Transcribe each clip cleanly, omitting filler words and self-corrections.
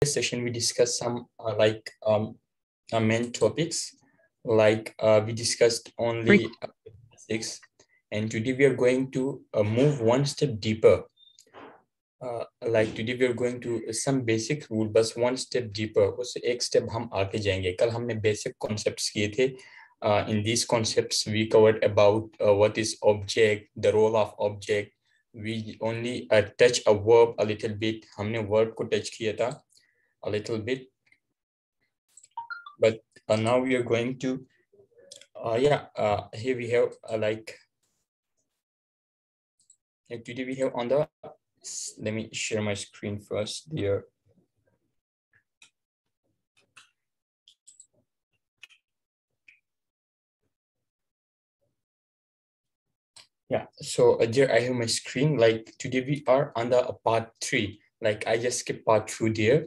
session we discussed some main topics, we discussed only basics, and today we are going to move one step deeper. Today we are going to some basic rule, बस one step deeper, उससे एक step हम आगे जाएंगे. कल हमने basic concepts किए थे. In these concepts we covered about what is object, the role of object. We only touch a verb a little bit. हमने verb को touch किया था a little bit, but now we are going to here we have today we have on the, let me share my screen first there. Yeah, so there I have my screen. Today we are on the part 3. I just skipped part 2 there.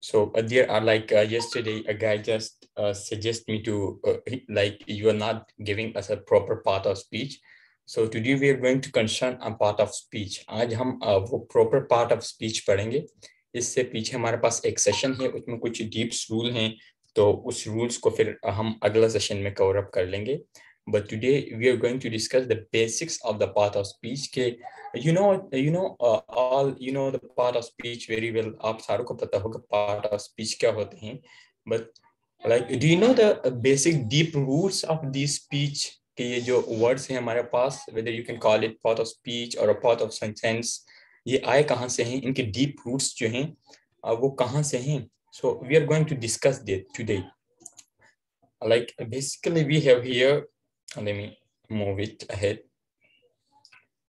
So there are yesterday a guy just suggest me to you are not giving us a proper part of speech. So today we are going to concern a part of speech. आज हम वो proper part of speech पढ़ेंगे. इससे पीछे हमारे पास एक session है, उसमें कुछ डीप्स रूल हैं, तो उस रूल्स को फिर हम अगला सेशन में कवर अप कर लेंगे. But today we are going to discuss the basics of the part of speech. के all the part of speech very well. आप सारों को पता होगा part of speech क्या होते हैं. But do you know the basic deep roots of this speech? कि ये जो words हैं हमारे पास, whether you can call it part of speech or a part of sentence, ये आए कहाँ से हैं, इनके deep roots जो हैं वो कहाँ से हैं. So we are going to discuss that today. Basically we have here, let me move it ahead.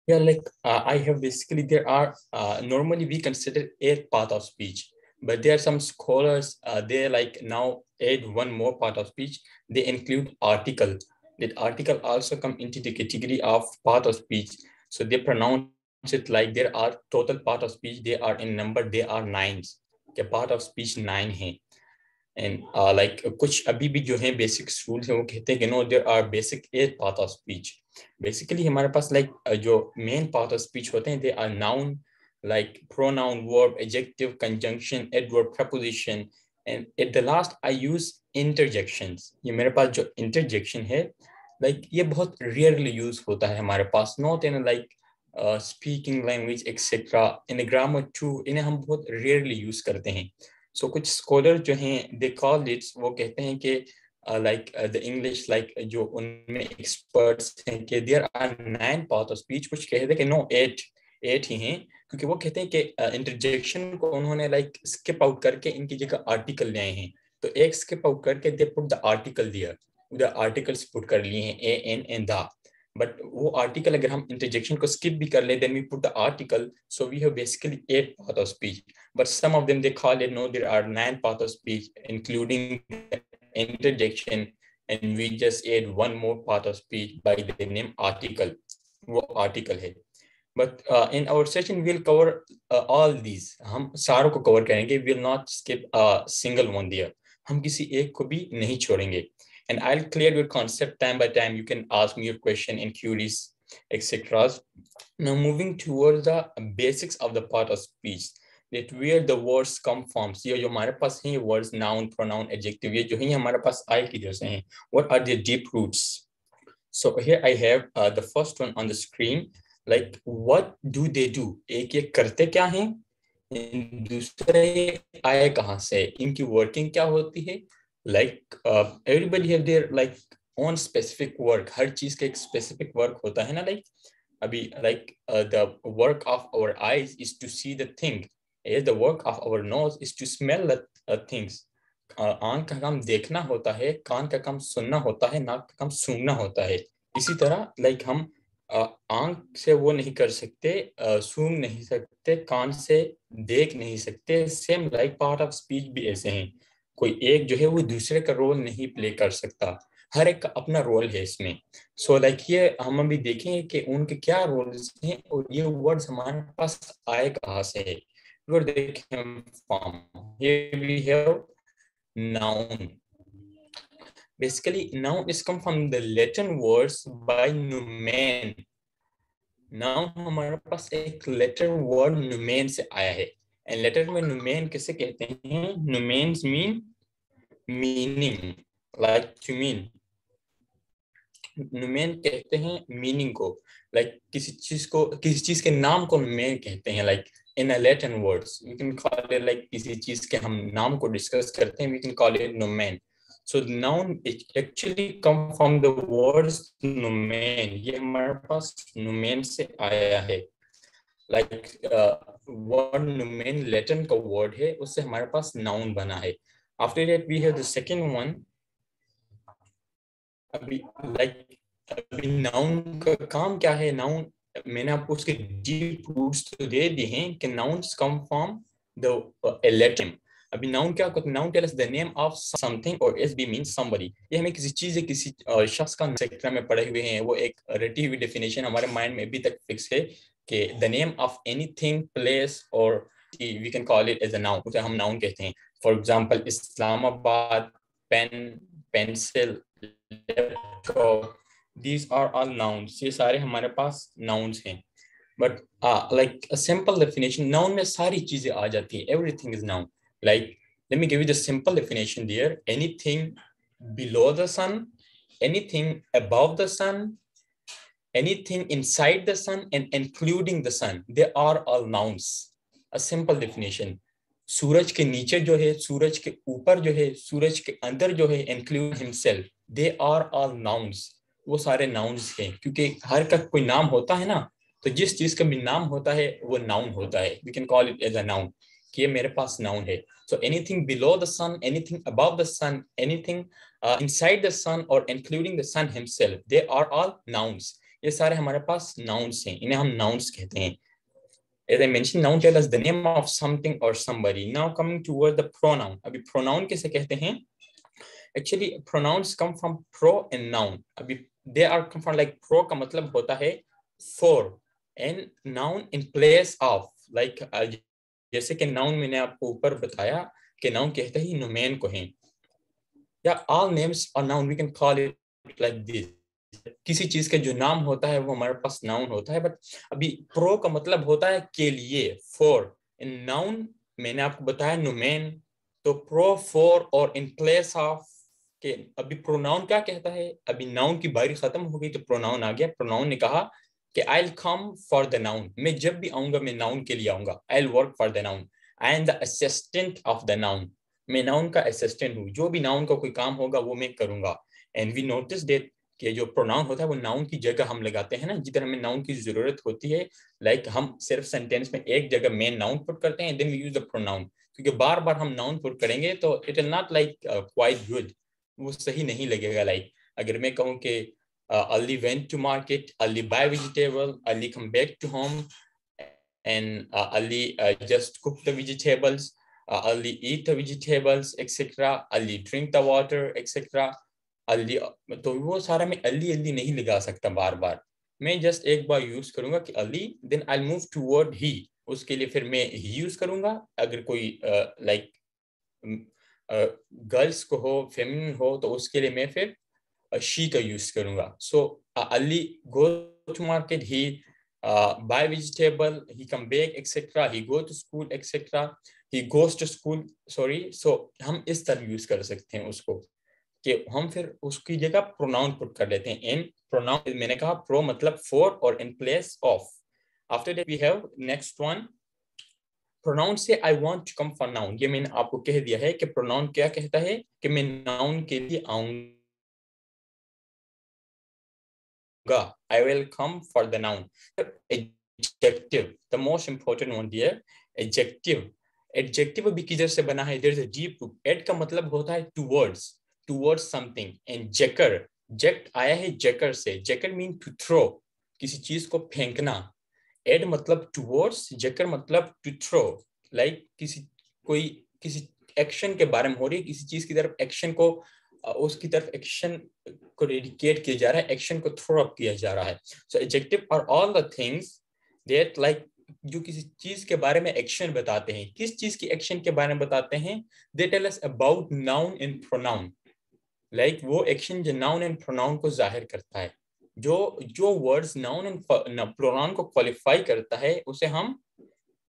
Yeah, I have basically, there are normally we consider 8 part of speech, but there are some scholars they now add one more part of speech. They include article. That article also come into the category of part of speech. So they pronounce it like there are total part of speech, they are in number, they are 9s. Okay, part of speech 9 है. And कुछ अभी भी जो है basic rules हैं वो कहते हैं कि no, there are basic 8 part of speech. Basically हमारे पास जो main part of speech होते हैं, they are noun, pronoun, verb, adjective, conjunction, adverb, preposition, and at the last I use interjections. ये मेरे पास जो interjection है, ये बहुत rarely use होता है हमारे पास, not in speaking language etc. In a grammar too, इन्हें हम बहुत rarely use करते हैं. So कुछ स्कॉलर जो हैं they call it, वो कहते हैं कि the English जो उनमें experts हैं कि there are 9 part of speech. कुछ कहते हैं कि no, 8 ही हैं, क्योंकि वो कहते हैं कि interjection को उन्होंने skip out करके इनकी जगह article ले आए हैं. तो एक skip out करके they put the article there, the articles put कर लिए हैं a, n and the. But वो article अगर हम interjection को skip भी कर ले, then we put the article, so we have basically 8 part of speech. But some of them they call it no, there are 9 part of speech including the interjection, and we just add one more part of speech by the name article. वो article है. But in our session we'll cover all these. हम सारों को cover करेंगे. We'll not skip a single one there. हम किसी एक को भी नहीं छोड़ेंगे. And I'll clear your concept time by time. You can ask me your question and queries, etc. Now moving towards the basics of the part of speech, that where the words come from. ये जो हमारे पास हैं words, noun, pronoun, adjective, ये जो हैं हमारे पास आए किधर से हैं? What are their deep roots? So here I have the first one on the screen. What do they do? एक ये करते क्या हैं? दूसरे आए कहाँ से? इनकी working क्या होती है? Everybody have their own specific work. हर चीज का एक specific work होता है ना. अभी the work of our eyes is to see the thing, as the work of our nose is to smell the things. आंख का काम देखना होता है, कान का काम सुनना होता है, नाक का काम सूंघना होता है. इसी तरह हम आंख से वो नहीं कर सकते, सूंघ नहीं सकते, कान से देख नहीं सकते. सेम पार्ट ऑफ स्पीच भी ऐसे हैं. कोई एक जो है वो दूसरे का रोल नहीं प्ले कर सकता, हर एक का अपना रोल है इसमें. सो ये हम अभी देखेंगे कि उनके क्या रोल्स हैं और ये वर्ड्स हमारे पास आए कहाँ से है. देखें form, here we have noun. Basically noun is come from the Latin words by numen. noun हमारे पास एक Latin word numen से आया है, एंड लेटर में नुमेन किसे कहते हैं? Nomens mean meaning, like to mean. Nomen कहते हैं मीनिंग को, लाइक किसी चीज के नाम को नुमेन कहते हैं। Like in a Latin words we can call it, like किसी चीज के हम नाम को डिस्कस करते हैं, we can call it nomen. So noun it actually come from the words numen, ये हमारे पास numen से आया है। Like word numen Latin का word है, उससे हमारे पास noun बना है। After that we have the second one। अभी नाउन का काम क्या है? नाउन मैंने आपको उसके डीप रूट्स तो दे दिए हैं कि nouns come from the Latin. अभी नाउन क्या होता है? Noun tell us the name of something और एसबी मींस समबडी। ये हमें किसी चीज या किसी शख्स का सेक्टर में पढ़े हुए हैं, वो एक रटी हुई डेफिनेशन हमारे माइंड में अभी तक फिक्स है कि the name of anything, place और we can call it as a noun, उसे हम नाउन कहते हैं। For example Islamabad, pen, pencil, laptop, these are all nouns। ये सारे हमारे पास nouns हैं। but like a simple definition, noun में सारी चीजें आ जाती है, everything is noun। like let me give you the simple definition there: anything below the sun, anything above the sun, anything inside the sun and including the sun, they are all nouns। a simple definition। सूरज के नीचे जो है, सूरज के ऊपर जो है, सूरज के अंदर जो है, include himself, they are all nouns। वो सारे नाउन्स हैं, क्योंकि हर का कोई नाम होता है ना, तो जिस चीज का भी नाम होता है वो नाउन होता है। We can call it as a noun, कि ये मेरे पास नाउन है। So anything below the sun, anything above the sun, anything inside the sun और including the sun himself, they are all nouns. ये सारे हमारे पास नाउन्स हैं, इन्हें हम नाउन्स कहते हैं। As I mentioned, noun tell us the name of something or somebody। Now coming toward the pronoun। अभी pronoun किसे कहते हैं? Actually pronouns come from pro and noun। अभी they are come from, like pro का मतलब होता है for and noun in place of। like जैसे कि noun मैंने आपको ऊपर बताया कि noun कहते ही nomen को है, या all names are noun, we can call it like this। किसी चीज का जो नाम होता है वो हमारे पास नाउन होता है। बट अभी प्रो का मतलब होता है के लिए, फॉर। इन नाउन मैंने आपको बताया नुमेन, तो प्रो, फॉर और इन प्लेस ऑफ के। अभी प्रोनाउन क्या कहता है? अभी नाउन की बारी खत्म हो गई तो प्रोनाउन आ गया। प्रोनाउन ने कहा कि आई will come for the noun, मैं जब भी आऊंगा मैं नाउन के लिए आऊंगा। I will work for the noun, I am the assistant of the noun, मैं नाउन का असिस्टेंट हूँ, जो भी नाउन का कोई काम होगा वो मैं करूंगा। एंड वी नोटिस दैट कि जो प्रोनाउन होता है वो नाउन की जगह हम लगाते हैं ना, जिधर हमें नाउन की जरूरत होती है। लाइक हम सिर्फ सेंटेंस में एक जगह मेन नाउन पुट करते हैं, then we use the pronoun. क्योंकि बार बार हम नाउन पुट करेंगे तो it will not like quite good, वो सही नहीं लगेगा। लाइक अगर मैं कहूँ कि Ali went to market, Ali buy vegetable, Ali come back to home, and Ali just cook the vegetables, Ali eat the vegetables, etc. Ali drink the water, etc. Ali, तो वो सारा मैं अली अली नहीं लगा सकता बार बार। मैं जस्ट एक बार यूज करूंगा कि Ali, then I move toward he, उसके लिए फिर मैं ही यूज करूंगा। अगर कोई लाइक गर्ल्स को हो, फेमिनिन हो, तो उसके लिए मैं फिर शी का यूज करूंगा। So Ali go to market, he buy vegetable, he come back, etc. he go to school, etc. he goes to school, sorry। so हम इस तरह यूज कर सकते हैं उसको, कि हम फिर उसकी जगह प्रोनाउन पुट कर लेते हैं। इन प्रोनाउन मैंने कहा प्रो मतलब फॉर और in place of. After that we have next one, pronoun से I want to come for noun. ये मैंने आपको कह दिया है कि प्रोनाउन क्या कहता है, कि मैं नाउन के लिए आऊंगा, I will come for the noun. Adjective, the most important one here, adjective. Adjective भी किधर से बना है? There is a deep root. Ad का मतलब होता है टुवर्ड्स, towards something। and जेकर, जेक्ट आया है जेकर से। जेकर मीन टू थ्रो, किसी चीज को फेंकना। एड मतलब टुवर्ड्स, जेकर मतलब टू थ्रो। लाइक किसी एक्शन के बारे में हो रही है, किसी चीज की तरफ एक्शन को, उसकी तरफ एक्शन को डेडिकेट किया जा रहा है, एक्शन को थ्रो अप किया जा रहा है। So adjective are all the things that like, जो किसी चीज के बारे में एक्शन बताते हैं। किस चीज की एक्शन के बारे में बताते हैं? They tell us about noun and pronoun. Like वो एक्शन जो नाउन एंड प्रोनाउन को जाहिर करता है, जो वर्ड्स नाउन एंड प्रोनाउन को क्वालिफाई करता है, उसे हम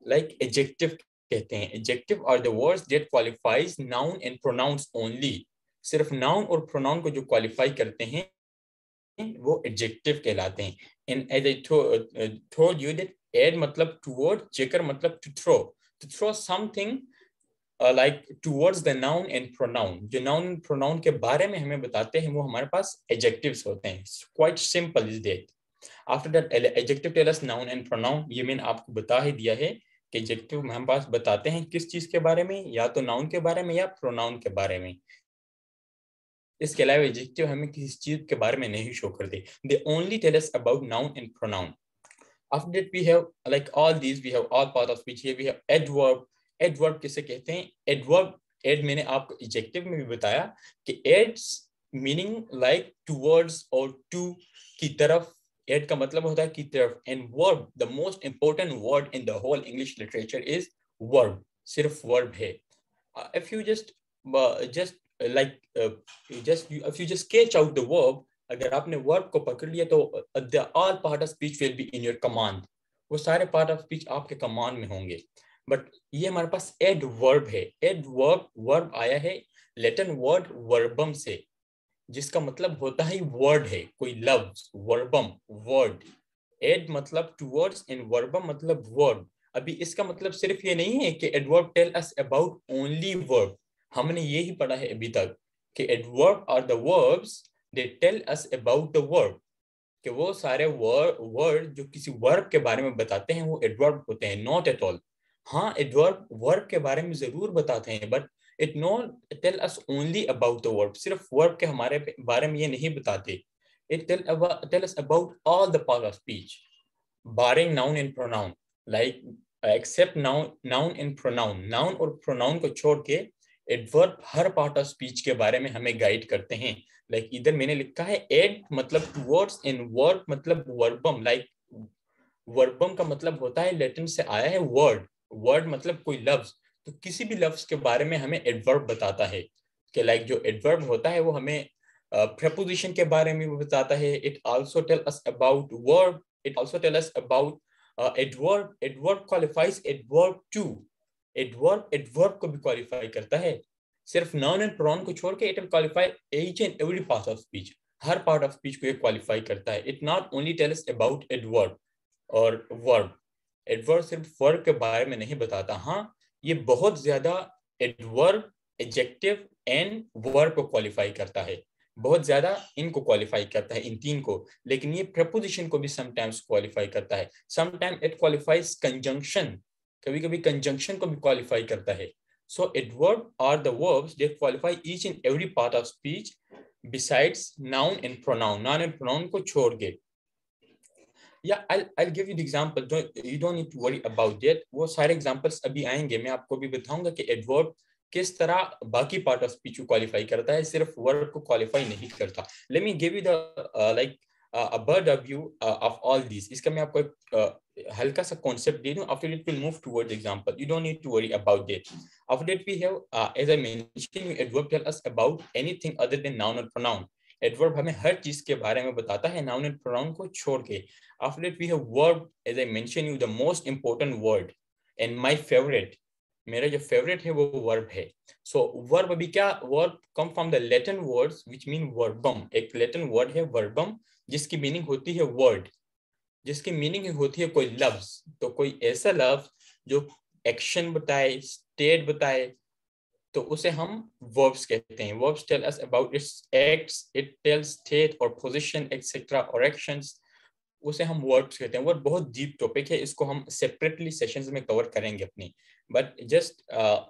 लाइक एडजेक्टिव कहते हैं। Adjective are the words that qualifies noun and pronouns only. सिर्फ नाउन और प्रोनाउन को जो क्वालिफाई करते हैं वो एडजेक्टिव कहलाते हैं। And as I told you that ad मतलब टुवर्ड, जेकर मतलब to throw something like towards the noun and pronoun. जो नाउन एंड प्रोनाउन के बारे में हमें बताते हैं वो हमारे पास एडजेक्टिव्स होते हैं। Quite simple is that. After that adjective tell us noun and pronoun. ये मैंने आपको बता ही दिया है कि एडजेक्टिव हमारे पास बताते हैं किस चीज के बारे में, या तो नाउन के बारे में या प्रोनाउन के बारे में। इसके अलावा एडजेक्टिव हमें किसी चीज के बारे में नहीं शो करते। They only tell us about noun and pronoun. After that we have like all these, we have all part of speech. Here we have adverb. Adverb किसे कहते हैं? Adverb, add मैंने आपको adjective में भी बताया कि adds meaning like towards or to, की तरफ। add का मतलब होता है की तरफ। and verb, the most important word in the whole English literature is verb. सिर्फ verb है। If you just if you just sketch out the verb, अगर आपने वर्ब को पकड़ लिया तो all part of speech will be in your command. वो सारे पार्ट ऑफ स्पीच आपके कमांड में होंगे। बट ये हमारे पास एड वर्ब है। एड वर्ब, वर्ब आया है लैटिन वर्ड वर्बम से, जिसका मतलब होता है वर्ड है, कोई लफ्ज। वर्बम वर्ड, एड मतलब टुवर्ड्स एंड वर्बम मतलब वर्ड। अभी इसका मतलब सिर्फ ये नहीं है कि adverb tell us about only verb. हमने ये ही पढ़ा है अभी तक कि adverb are the verbs they tell us about the verb, कि वो सारे वर्ड जो किसी वर्ब के बारे में बताते हैं वो एडवर्ब होते हैं। Not at all. हाँ, एडवर्ब वर्ब के बारे में जरूर बताते हैं, but it not tell us only about the verb. सिर्फ वर्ब के हमारे बारे में ये नहीं बताते। It tell us about all the part of speech barring noun and pronoun, like except noun and pronoun. Noun और प्रोनाउन को छोड़ के एडवर्ब हर पार्ट ऑफ स्पीच के बारे में हमें गाइड करते हैं। लाइक इधर मैंने लिखा है एड मतलब टुवर्ड्स एंड वर्ब मतलब वर्बम। लाइक वर्बम का मतलब होता है लैटिन से आया है वर्ड। वर्ड मतलब कोई लफ्ज। तो किसी भी लफ्ज के बारे में हमें एडवर्ब बताता है कि लाइक जो एडवर्ब होता है वो हमें preposition के बारे में भी बताता है। It also tell us about verb. It also tell us about adverb. Adverb qualifies adverb too. Adverb adverb को भी क्वालिफाई करता है। सिर्फ नाउन एंड प्रोनाउन को छोड़ के it will qualify each and every part of speech. Her part of speech को ये क्वालिफाई करता है। It not only tells about adverb और वर्ब। एडवर्ब सिर्फ वर्ब के बारे में नहीं बताता। हाँ, ये बहुत ज्यादा एडवर्ब, एडजेक्टिव एंड वर्ब को क्वालिफाई करता है। बहुत ज्यादा इनको क्वालिफाई करता है, इन तीन को। लेकिन ये प्रपोजिशन को भी समटाइम्स क्वालिफाई करता है। समटाइम इट क्वालिफाइज कंजंक्शन, कभी कभी कंजंक्शन को भी क्वालिफाई करता है। So adverb are the verbs that qualify each and every part of speech besides noun and pronoun. Noun and pronoun को छोड़ के। Yeah, I'll give you the example. You don't need to worry about that. वो सारे examples अभी आएंगे। मैं आपको भी बताऊंगा कि adverb किस तरह बाकी part of speech को qualify करता है, सिर्फ verb को qualify नहीं करता। Let me give you the a bird of view of all these. इसका मैं आपको एक हल्का सा concept दे दूं. After that we'll move towards example. You don't need to worry about that. After that we have, as I mentioned, adverb tell us about anything other than noun or pronoun. Adverb हमें हर चीज के बारे में बताता है noun and pronoun को छोड़ के। After that we have verb, as I mentioned you, the most important word and my favorite. मेरा जो favorite है वो verb है। So verb अभी क्या, verb come from the Latin words which mean verbum. एक Latin word है verbum जिसकी मीनिंग होती है वर्ड, जिसकी मीनिंग होती है कोई लफ्ज। तो कोई ऐसा लफ्ज जो एक्शन बताए, स्टेट बताए, तो उसे हम वर्ब्स कहते हैं। Verbs tell us about its acts, it tells state और पोजीशन एक्सेट्रा और एक्शंस, उसे हम वर्ब्स कहते हैं। वर्ब बहुत डीप टॉपिक है, इसको हम सेपरेटली सेशंस में कवर करेंगे अपनी। बट जस्ट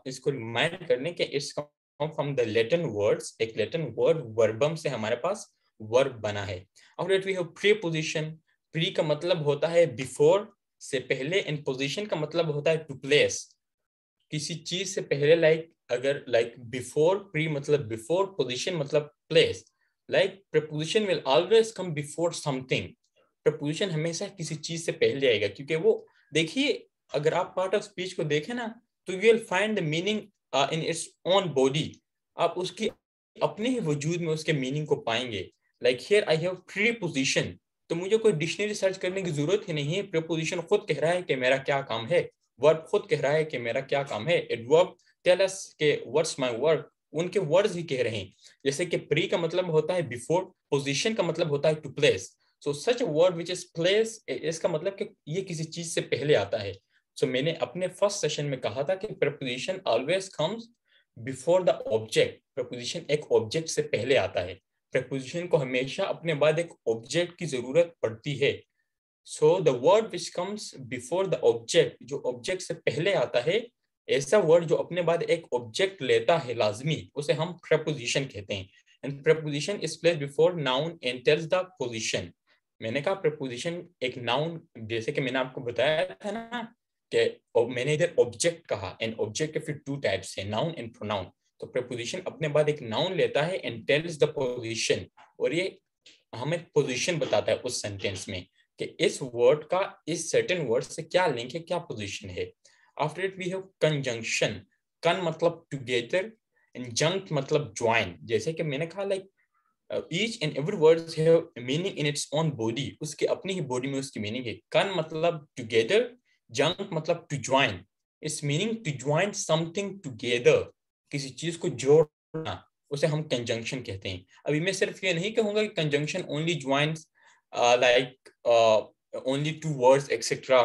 इसको रिमाइंड करने के it's come from the Latin words. एक लैटिन वर्ड वर्बम से हमारे पास वर्ब बना है। After that we have preposition. Pre का मतलब होता है बिफोर, से पहले, एंड पोजीशन का मतलब होता है टू प्लेस, किसी चीज से पहले। लाइक बिफोर, प्री मतलब बिफोर, पोजीशन मतलब place. Like preposition will always come before something. Preposition हमेशा किसी चीज से पहले आएगा, क्योंकि वो देखिए अगर आप पार्ट ऑफ स्पीच को देखें ना तो you will find the meaning in its own body. आप उसकी अपने ही वजूद में उसके मीनिंग को पाएंगे। Like here I have preposition, तो मुझे कोई डिक्शनरी सर्च करने की जरूरत ही नहीं है। प्रीपोजिशन खुद कह रहा है कि मेरा क्या काम है, वर्ब खुद कह रहा है कि मेरा क्या काम है. एडवर्ब टेल अस के व्हाट्स माय वर्क. उनके वर्ड्स ही कह रहे हैं. जैसे कि प्री का मतलब होता है बिफोर, पोजीशन का मतलब होता है to place. So such a word which is place, इसका मतलब कि ये किसी चीज से पहले आता है. सो मैंने अपने फर्स्ट सेशन में कहा था कि preposition always comes before the object. Preposition एक ऑब्जेक्ट से पहले आता है. प्रपोजिशन को हमेशा अपने बाद एक ऑब्जेक्ट की जरूरत पड़ती है. So the word which comes before the object, जो ऑब्जेक्ट से पहले आता है, ऐसा वर्ड जो अपने बाद एक ऑब्जेक्ट लेता है लाजमी, उसे हम प्रपोजिशन कहते हैं. And preposition is placed before noun and tells the position. मैंने कहा प्रपोजिशन एक नाउन, जैसे कि मैंने आपको बताया था ना कि मैंने इधर ऑब्जेक्ट कहा, एंड ऑब्जेक्ट के फिर टू टाइप्स है, नाउन एंड प्रोनाउन. तो प्रपोजिशन अपने बाद एक नाउन लेता है एंड टेल्स द पोजीशन, और ये हमें पोजीशन बताता है उस सेंटेंस में कि इस वर्ड का इस सर्टेन वर्ड से क्या लिंक है, क्या पोजीशन है. After it we have conjunction. Con मतलब टुगेदर एंड जंक्ट मतलब ज्वाइन. जैसे कि मैंने कहा like each and every word have meaning in its own body. उसके अपनी ही बॉडी में उसकी मीनिंग है. कन मतलब टुगेदर, जंक मतलब to join. It's meaning to join something together, किसी चीज को जोड़ना, उसे हम कंजंक्शन कहते हैं. अभी मैं सिर्फ ये नहीं कहूंगा कि conjunction only joins like only two words etc.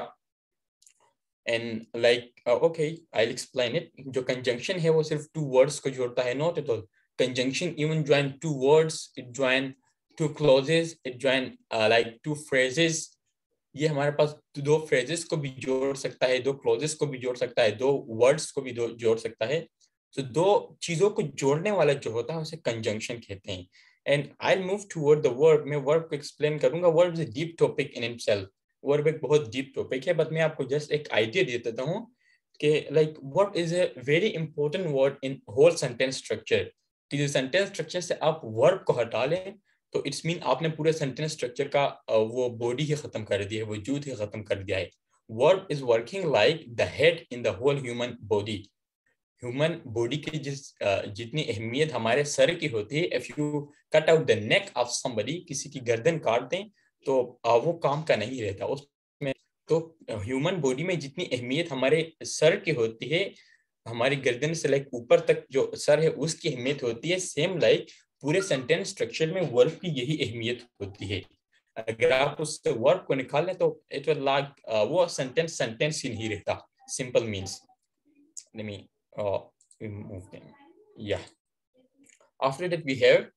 and like okay, I'll explain it. जो conjunction है वो सिर्फ two words को जोड़ता है, not at all. Conjunction even join two words, it join two clauses, it join like two phrases. ये हमारे पास दो phrases को भी जोड़ सकता है, दो clauses को भी जोड़ सकता है, दो words को भी जोड़ सकता है. तो दो चीजों को जोड़ने वाला जो होता है उसे कंजंक्शन कहते हैं. And I move toward the verb. मैं वर्ब को एक्सप्लेन करूंगा. Verb is a deep topic in himself. Verb एक बहुत डीप टॉपिक है, बट मैं आपको जस्ट एक आइडिया दे देता हूँ कि like verb is a very important word in whole sentence structure. कि जो सेंटेंस स्ट्रक्चर से आप वर्ब को हटा लें तो इट्स मीन आपने पूरे सेंटेंस स्ट्रक्चर का वो बॉडी ही खत्म कर दिया है, वजूद ही खत्म कर दिया है. Verb is working like the head in the whole human body. Human body की जितनी अहमियत हमारे सर की होती है, if you cut out the neck of somebody, किसी की गर्दन काट दें तो वो काम का नहीं रहता उसमें. तो ह्यूमन बॉडी में जितनी अहमियत हमारे सर की होती है, हमारी गर्दन से लाइक ऊपर तक जो सर है उसकी अहमियत होती है, सेम लाइक पूरे सेंटेंस स्ट्रक्चर में वर्ब की यही अहमियत होती है. अगर आप उस वर्ब को निकालें तो इट विल लाइक वो सेंटेंस ही नहीं रहता. Simple means. let me remove them. Yeah. After that we have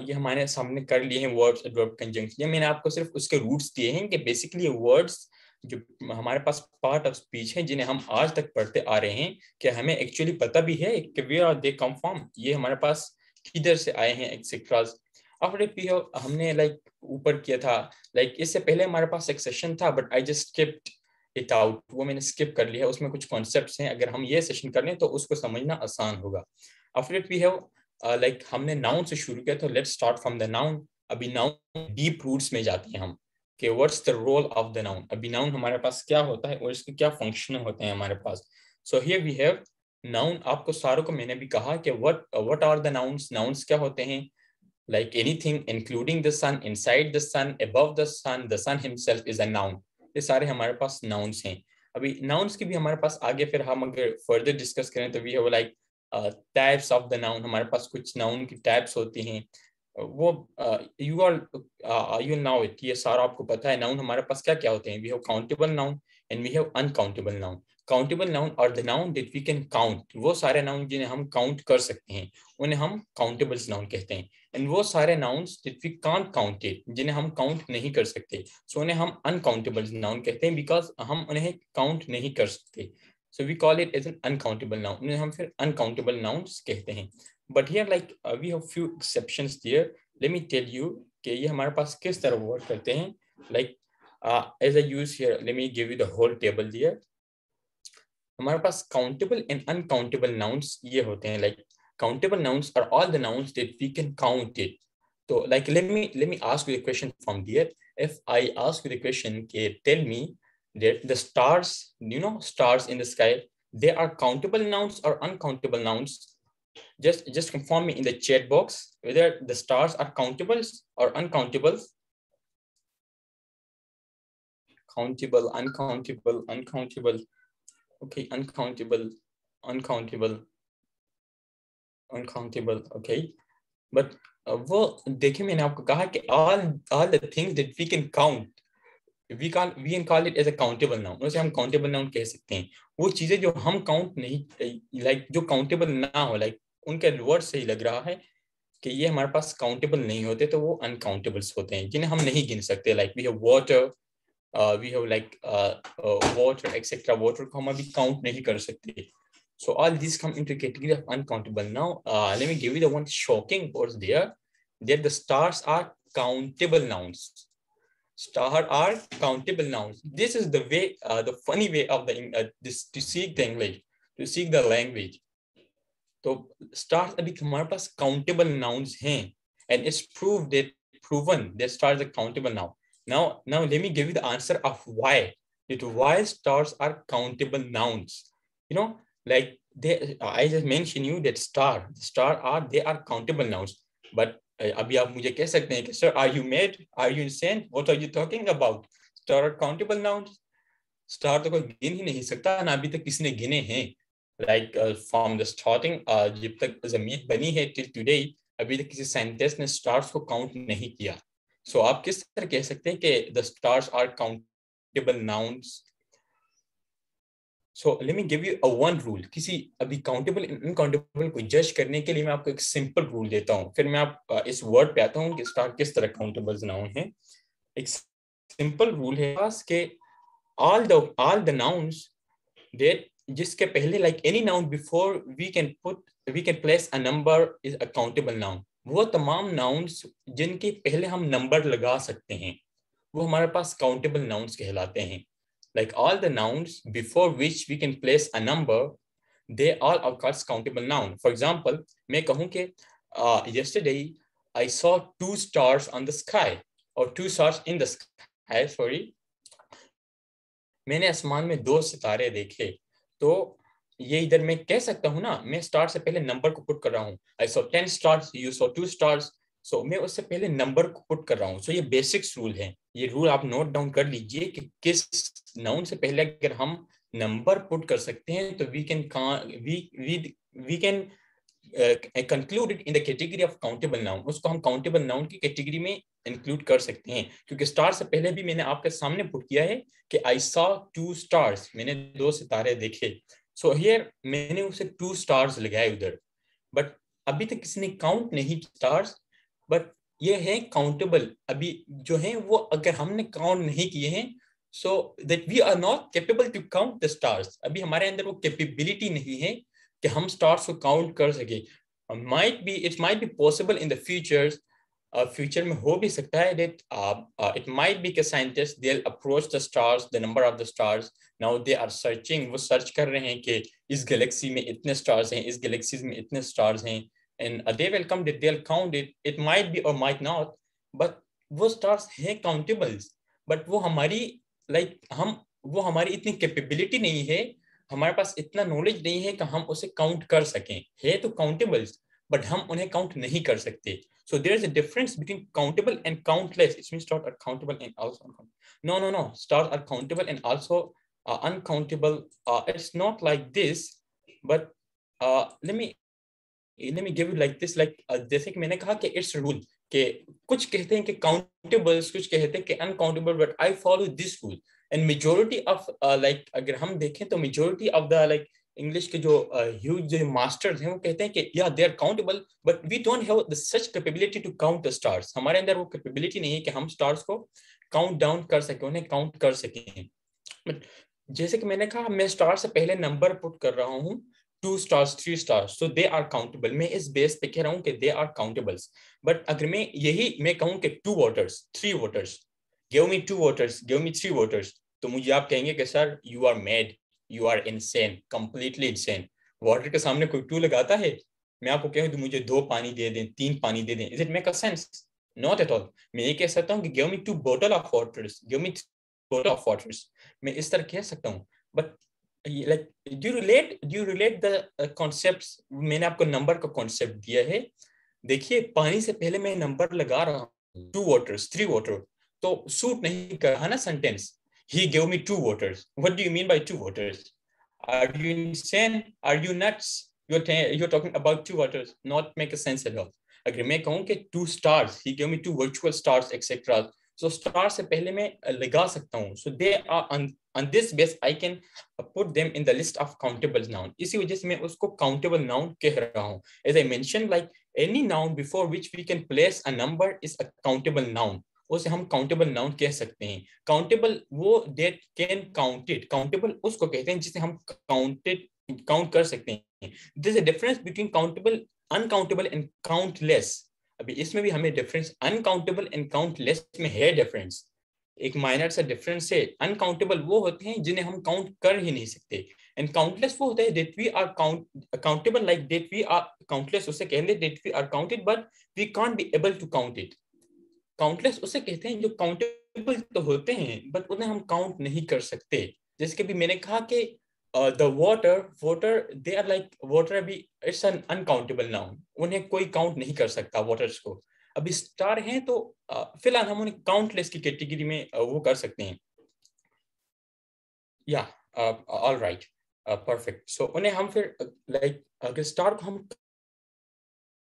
ये हमारे सामने कर लिए हैं वर्ड्स, एडवर्ब, कंजंक्शन. ये मैंने आपको सिर्फ उसके रूट्स दिए हैं कि बेसिकली ये वर्ड्स जो हमारे पास पार्ट ऑफ स्पीच है जिन्हें हम आज तक पढ़ते आ रहे हैं, कि हमें एक्चुअली पता भी है कि where are they come from, ये हमारे पास किधर से आए हैं etcetera. After that we have, हमने लाइक ऊपर किया था, लाइक इससे पहले हमारे पास एक सेशन था but I just skipped it out. वो मैंने स्किप कर लिया है. उसमें कुछ कॉन्सेप्ट्स हैं, अगर हम ये सेशन कर लें तो उसको समझना आसान होगा. After that we have like हमने नाउन से शुरू किया, तो let's start from the noun. अभी नाउन डीप रूट्स में जाते हैं हम कि what's the role of the noun. अभी नाउन हमारे पास क्या होता है और इसके क्या फंक्शन होते हैं हमारे पास. So here we have noun. आपको सारों को मैंने भी कहा कि what are the nouns. Nouns क्या होते हैं? like anything including the sun, inside the sun, above the sun himself is a noun. ये सारे हमारे पास nouns हैं. अभी nouns की भी हमारे पास आगे फिर हम अगर further discuss करें तो we have like types of the noun. हमारे पास कुछ noun की types होती हैं. वो you know it, ये सारा आपको पता है. noun हमारे पास क्या क्या होते हैं? we have countable noun and we have uncountable noun. Countable noun और the noun that we can count, वो सारे नाउन जिन्हें हम काउंट कर सकते हैं उन्हें हम काउंटेबल्स नाउन कहते हैं. एंड वो सारे nouns that we can't count it, जिन्हें हम काउंट नहीं कर सकते, सो उन्हें हम अनकाउंटेबल नाउन कहते हैं, बिकॉज हम उन्हें काउंट नहीं कर सकते. So we call it as an uncountable noun. उन्हें हम फिर अनकाउंटेबल नाउन्स कहते हैं. But here like we have few exceptions there. Let me tell you कि ये हमारे पास किस तरह वर्क करते हैं. Like as I use here, let me give you the whole table there. हमारे पास काउंटेबल एंड अनकाउंटेबल नाउन्स ये होते हैं. Like countable nouns are all the nouns that we can count it. So like let me ask you a question from there. If I ask you the question, okay, tell me that the stars, you know, stars in the sky, they are countable nouns or uncountable nouns? Just confirm me in the chat box whether the stars are countables or uncountables. countable, uncountable, uncountable, okay, uncountable, uncountable, uncountable, okay. But वो देखिए मैंने आपको कहा कि all the things that we can count, we can call it as a countable noun, उसे हम countable noun कह सकते हैं। वो चीजें जो हम काउंट नहीं, लाइक जो काउंटेबल ना हो, लाइक उनके वर्ड से ही लग रहा है कि ये हमारे पास काउंटेबल नहीं होते, तो वो अनकाउंटेबल्स होते हैं जिन्हें हम नहीं गिन सकते। Like we have water, we have like water etcetera, water को हम अभी काउंट नहीं कर सकते। So all these come into category of uncountable. Now, let me give you the one shocking words there, that the stars are countable nouns. Stars are countable nouns. This is the way, the funny way of this to seek the English, to seek the language. तो stars अभी हमारे पास countable nouns हैं, and it's proven that stars are countable now. Now let me give you the answer of why. Why stars are countable nouns. You know, like I just mentioned you that they are countable nouns. But अभी आप मुझे कह सकते हैं कि sir, are you mad? Are you insane? What are you talking about? Star are countable nouns. Star तो कोई गिन ही नहीं सकता, ना अभी तक किसी ने गिने हैं। Like from the starting, जब तक जमीन बनी है till today, अभी तक किसी साइंटिस्ट ने स्टार्स को काउंट नहीं किया। So आप किस तरह कह सकते हैं कि the stars are countable nouns? So let me give you a one rule. किसी अभी काउंटेबल अनकाउंटेबल को जज करने के लिए मैं आपको एक सिंपल रूल देता हूँ, फिर मैं आप इस वर्ड पे आता हूँ कि स्टार किस तरह काउंटेबल नाउन है। एक सिंपल रूल है पास के all the nouns that जिसके पहले like any noun before we can place a number is a countable noun. वो तमाम nouns जिनके पहले हम नंबर लगा सकते हैं वो हमारे पास countable nouns कहलाते हैं। Like all the nouns before which we can place a number, they all are called countable noun. For example, मैं कहूँ कि yesterday I saw 2 stars on the sky, or 2 stars in the sky, sorry. मैंने आसमान में 2 सितारे देखे, तो ये इधर मैं कह सकता हूँ ना, मैं स्टार से पहले नंबर को पुट कर रहा हूँ। I saw 10 stars, you saw 2 stars, so मैं उससे पहले नंबर को पुट कर रहा हूँ। So ये बेसिक्स रूल है, ये रूल आप नोट डाउन कर लीजिए कि किस नाउन से पहले अगर हम नंबर पुट कर सकते हैं तो we can conclude it in the category of countable noun. उसको हम countable noun की कैटेगरी में इंक्लूड कर सकते हैं, क्योंकि स्टार से पहले भी मैंने आपके सामने पुट किया है कि I saw 2 stars, मैंने 2 सितारे देखे। So here मैंने उसे 2 stars लगाए उधर, बट अभी तक किसी ने काउंट नहीं स्टार्स, बट ये है काउंटेबल। अभी जो है वो अगर हमने काउंट नहीं किए हैं, so that we are not capable to count the stars. अभी हमारे अंदर वो कैपेबिलिटी नहीं है कि हम स्टार्स को काउंट कर सके। It might be possible in the futures, future में हो भी सकता है that it might be कि scientists they'll approach the stars, the number of the stars, now they are searching, वो सर्च कर रहे हैं कि इस गैलेक्सी में इतने स्टार्स हैं, इस गैलेक्सी में इतने स्टार्स हैं, and they will come that they'll count it. It might be or might not, but वो स्टार्स हैं काउंटेबल्स, बट वो हमारी वो हमारी इतनी कैपेबिलिटी नहीं है, हमारे पास इतना नॉलेज नहीं है कि हम उसे काउंट कर सकें। है तो काउंटेबल्स, बट हम उन्हें काउंट नहीं कर सकते। So there is a difference between countable and countless. It means stars are countable and also uncountable. No. Stars are countable and also uncountable. It's not like this, but let me give you like this. Like जैसे कि मैंने कहा कि it's a rule कि कुछ कहते हैं कि countables, कुछ कहते हैं कि uncountable, but I follow this rule. And majority of like अगर हम देखें तो majority of the like English के जो ह्यूज मास्टर्स हैं वो कहते हैं कि या they are countable, but we don't have the such capability to count the stars. हमारे अंदर वो कैपेबिलिटी नहीं है कि हम स्टार्स को काउंट डाउन कर सकें, उन्हें काउंट कर सकें। बट जैसे कि मैंने कहा, मैं स्टार से पहले नंबर पुट कर रहा हूँ 2 stars 3 stars, so they are countable. मैं इस बेस पे कह रहा हूँ कि they are countables. बट अगर मैं कहूँ कि 2 waters 3 waters, give me 2 waters, give me 3 waters, तो मुझे आप कहेंगे कि sir you are mad, you are insane, completely insane. Water के सामने कोई 2 लगाता है? मैं आपको कहूँ तो मुझे 2 पानी दे दें, 3 पानी दे दें, is it make a sense? Not at all. मैं ये कह सकता हूँ कि give me 2 bottle of waters, give me 3 bottle of waters, मैं इस तरह कह सकता हूँ। But like do you relate the concepts? मैंने आपको नंबर का कॉन्सेप्ट दिया है, देखिए पानी से पहले मैं नंबर लगा रहा हूँ 2 waters 3 water, तो सूट नहीं कर रहा ना sentence. he gave me 2 waters. What do you mean by 2 waters? Are you insane? Are you nuts? You're talking about 2 waters. Not make a sense at all. अगर मैं कहूँ कि 2 stars, he gave me 2 virtual stars, etc. So star से पहले मैं लगा सकता हूँ. So they are on this base I can put them in the list of countable noun. इसी वजह से मैं उसको countable noun कह रहा हूँ. As I mentioned, like any noun before which we can place a number is a countable noun. उसे हम काउंटेबल नाउन कह सकते हैं. काउंटेबल वो दैट कैन काउंटेड. काउंटेबल उसको कहते हैं जिसे हम काउंट कर सकते हैं. This is difference between countable, uncountable and countless. अभी इसमें भी हमें डिफरेंस अनकाउंटेबल एंड काउंटलेस में है डिफरेंस. एक माइनर सा डिफरेंस है. अनकाउंटेबल वो होते हैं जिन्हें हम काउंट कर ही नहीं सकते, एंड काउंटलेस वो होता है that we are countable, like that we are countless उसे कहते हैं that we are counted but we can't be able to count it. Countless उसे कहते हैं जो काउंटेबल तो होते हैं बट उन्हें हम काउंट नहीं कर सकते. जैसे कि भी मैंने कहा कि the water they are like water, अभी इट्स एन अनकाउंटेबल नाउन. उन्हें कोई काउंट नहीं कर सकता वाटर्स को. अभी स्टार हैं तो फिलहाल हम उन्हें काउंटलेस की कैटेगरी में वो कर सकते हैं. या ऑल राइट, परफेक्ट. सो उन्हें हम फिर लाइक अगर स्टार को हम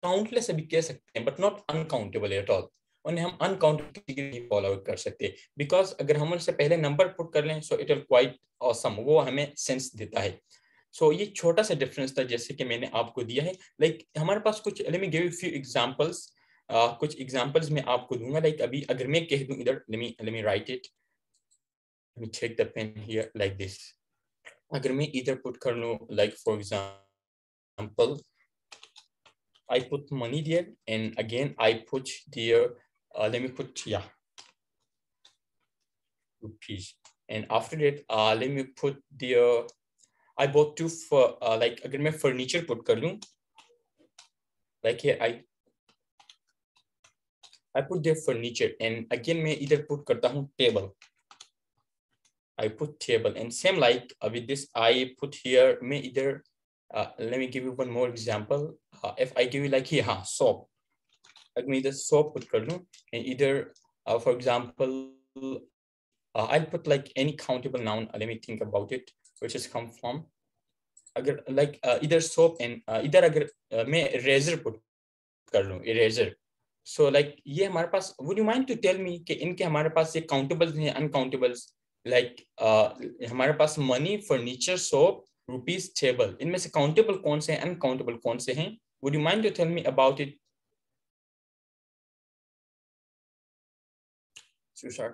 काउंटलेस अभी कह सकते हैं but not uncountable at all. उन्हें हम अनकाउंटेबल फॉलो कर सकते हैं बिकॉज अगर हम उनसे पहले नंबर पुट कर लें so it will quite awesome. वो हमें सेंस देता है. सो ये छोटा सा डिफरेंस था जैसे कि मैंने आपको दिया है. लाइक हमारे पास कुछ, late me give you few examples. कुछ एग्जांपल्स मैं आपको दूंगा. लाइक अभी अगर मैं कह दूं इधर, let me write it, let me take the pen here like this. अगर मैं इधर पुट कर लूं like for example I put money there, and again I put there, let me put, yeah, rupees. And after that, let me put there, I bought 2 for, like अगर मैं furniture put कर लूं, like here I put there furniture, and again मैं इधर put करता हूँ table. I put table, and same like with this I put here, मैं इधर let me give you one more example. If I give you like here, soap. अगर मैं इधर soap put कर लूं, and either for example I'll put like any countable noun. Let me think about it, which is come from. अगर like either soap and इधर अगर मैं eraser put कर लूं, eraser. So like ये हमारे पास, would you mind to tell me कि इनके हमारे पास ये countables हैं, uncountables? Like हमारे पास money, furniture, soap, rupees, table. इनमें से countable कौन से हैं, uncountable कौन से हैं? Would you mind to tell me about it? Sushar.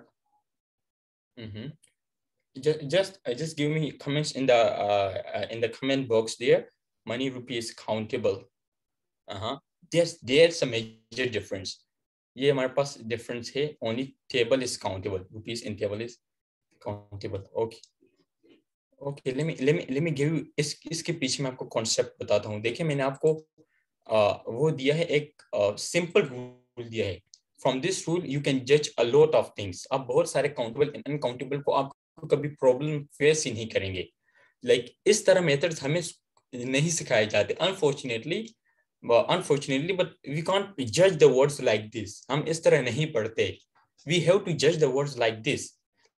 Just give me comments in the comment box there. Money, rupee is countable. There's a major difference. ये हमारे पास difference है. Only table is countable. Rupees and table is countable. Okay. Let me give you इसके पीछे मैं आपको concept बताता हूँ. देखिए मैंने आपको वो दिया है, एक simple rule दिया है. From this rule you can judge a lot of things. आप बहुत सारे countable and uncountable को आप कभी प्रॉब्लम फेस ही नहीं करेंगे. लाइक इस तरह मेथड्स हमें नहीं सिखाए जाते अनफॉर्चुनेटली, बट वी कांट जज द वर्ड्स लाइक दिस. हम इस तरह नहीं पढ़ते. वी हैव टू जज the words like this.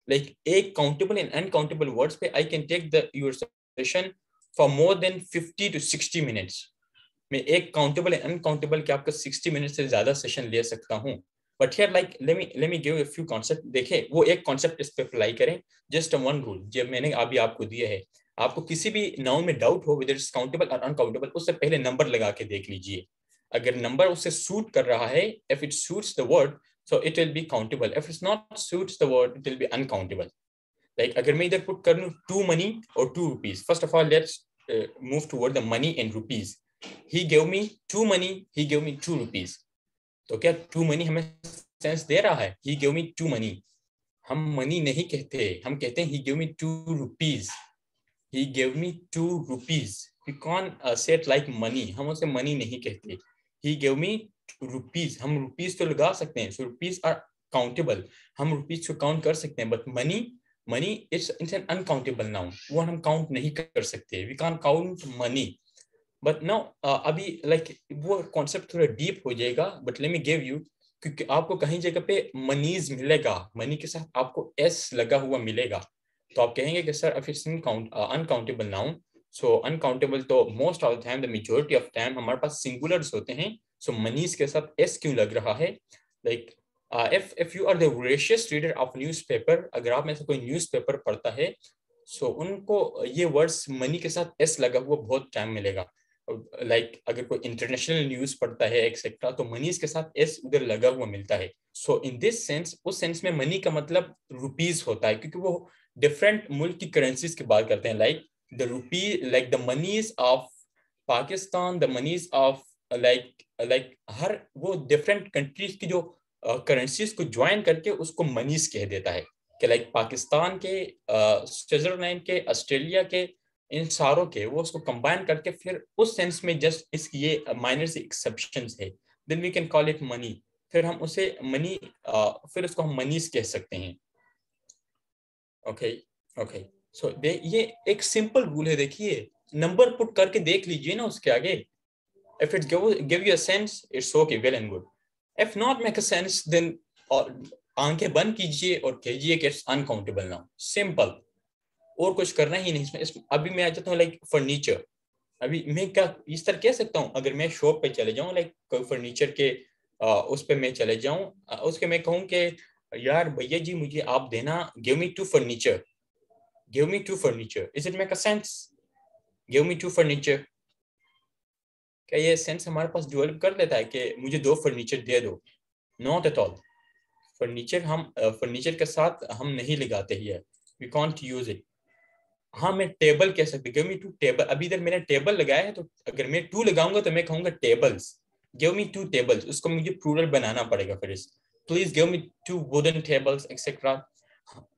Like एक काउंटेबल एंड अनकाउंटेबल वर्ड्स पे I can take the your session for more than 50 to 60 minutes. मैं एक काउंटेबल एंड अनकाउंटेबल के आपका 60 मिनट से ज्यादा सेशन ले सकता हूँ. But here, like, let me give you a few concepts. देखिए वो एक concept इस पे अप्लाई करें. Just one rule जब मैंने अभी आपको दिया है. आपको किसी भी नाउन में डाउट हो whether it's countable or uncountable, उससे पहले नंबर लगा के देख लीजिए. अगर नंबर उससे सूट कर रहा है, if it suits the word, so it will be countable. If it's not suits the word, it will be uncountable. Like अगर मैं इधर put कर लूं 2 money or 2 rupees. First of all, let's move toward the money and rupees. He gave me 2 money. He gave me 2 rupees. तो क्या 2 money हमें sense they रहा है? He gave me 2 money. हम मनी नहीं कहते, हम कहते हैं he gave me 2 rupees. He gave me 2 rupees. We can't say it like money. हम उसे मनी नहीं कहते. He gave me rupees. हम rupees तो लगा सकते हैं. So rupees are countable. हम rupees को count कर सकते हैं. But money it's an uncountable noun. वो हम count नहीं कर सकते. We can't count money. But now अभी like वो concept थोड़ा deep हो जाएगा. But let me give you क्योंकि आपको कहीं जगह पे मनीज मिलेगा, मनी के साथ आपको एस लगा हुआ मिलेगा, तो आप कहेंगे कि sir if it's uncountable noun, so uncountable तो most of the time, the majority of time हमारे पास सिंगुलर्स होते हैं, सो मनीज के साथ एस क्यों लग रहा है? Like if you are the voracious reader of newspaper, अगर आप में से कोई न्यूज़पेपर पढ़ता है, सो उनको ये वर्ड्स मनी के साथ एस लगा हुआ बहुत टाइम मिलेगा। लाइक अगर कोई इंटरनेशनल न्यूज पढ़ता है एक्सेट्रा, तो मनीज के साथ एस उधर लगा हुआ मिलता है। सो इन दिस सेंस, उस सेंस में मनी का मतलब रुपीज होता है, क्योंकि वो डिफरेंट मुल्क की करेंसीज की बात करते हैं। Like the rupee, like the monies of Pakistan, the monies of like हर वो डिफरेंट कंट्रीज की जो करेंसीज को ज्वाइन करके उसको मनीज कह देता है। कि लाइक पाकिस्तान के, स्विट्जरलैंड के, ऑस्ट्रेलिया के, इन सारों के वो उसको कंबाइन करके फिर उस सेंस में जस्ट इसकी ये माइनर से एक्सेप्शंस है, then we can call it money. फिर हम उसे मनी, फिर उसको हम मनीज कह सकते हैं। ओके ओके, सो ये एक सिंपल रूल है। देखिए, नंबर पुट करके देख लीजिए ना उसके आगे। If it give you a sense, it's okay, well and good. If not make a sense, then आंखें बंद कीजिए और कहिए कि इट्स अनकाउंटेबल नाउन, सिंपल, और कुछ करना ही नहीं इसमें। अभी मैं आ जाता हूँ लाइक फर्नीचर। अभी मैं क्या इस तरह कह सकता हूँ, अगर मैं शॉप पे चले जाऊँ, लाइक कोई फर्नीचर के उस पे मैं चले जाऊँ, उसके मैं कहूँ कि यार भैया जी मुझे आप देना, give me two furniture, give me two furniture, is it make a sense? Give me two furniture, क्या ये सेंस हमारे पास डेवलप कर लेता है कि मुझे 2 फर्नीचर दे दो? Not at all. फर्नीचर हम फर्नीचर के साथ हम नहीं लगाते ही है, वी कांट यूज इट। हाँ, मैं टेबल कह सकती, गिव मी टू टेबल। अभी इधर मैंने टेबल लगाया है, तो अगर मैं 2 लगाऊंगा तो मैं कहूंगा टेबल्स, गिव मी 2 टेबल्स। उसको मुझे प्लूरल बनाना पड़ेगा फिर, इस please give me 2 wooden tables etcetera.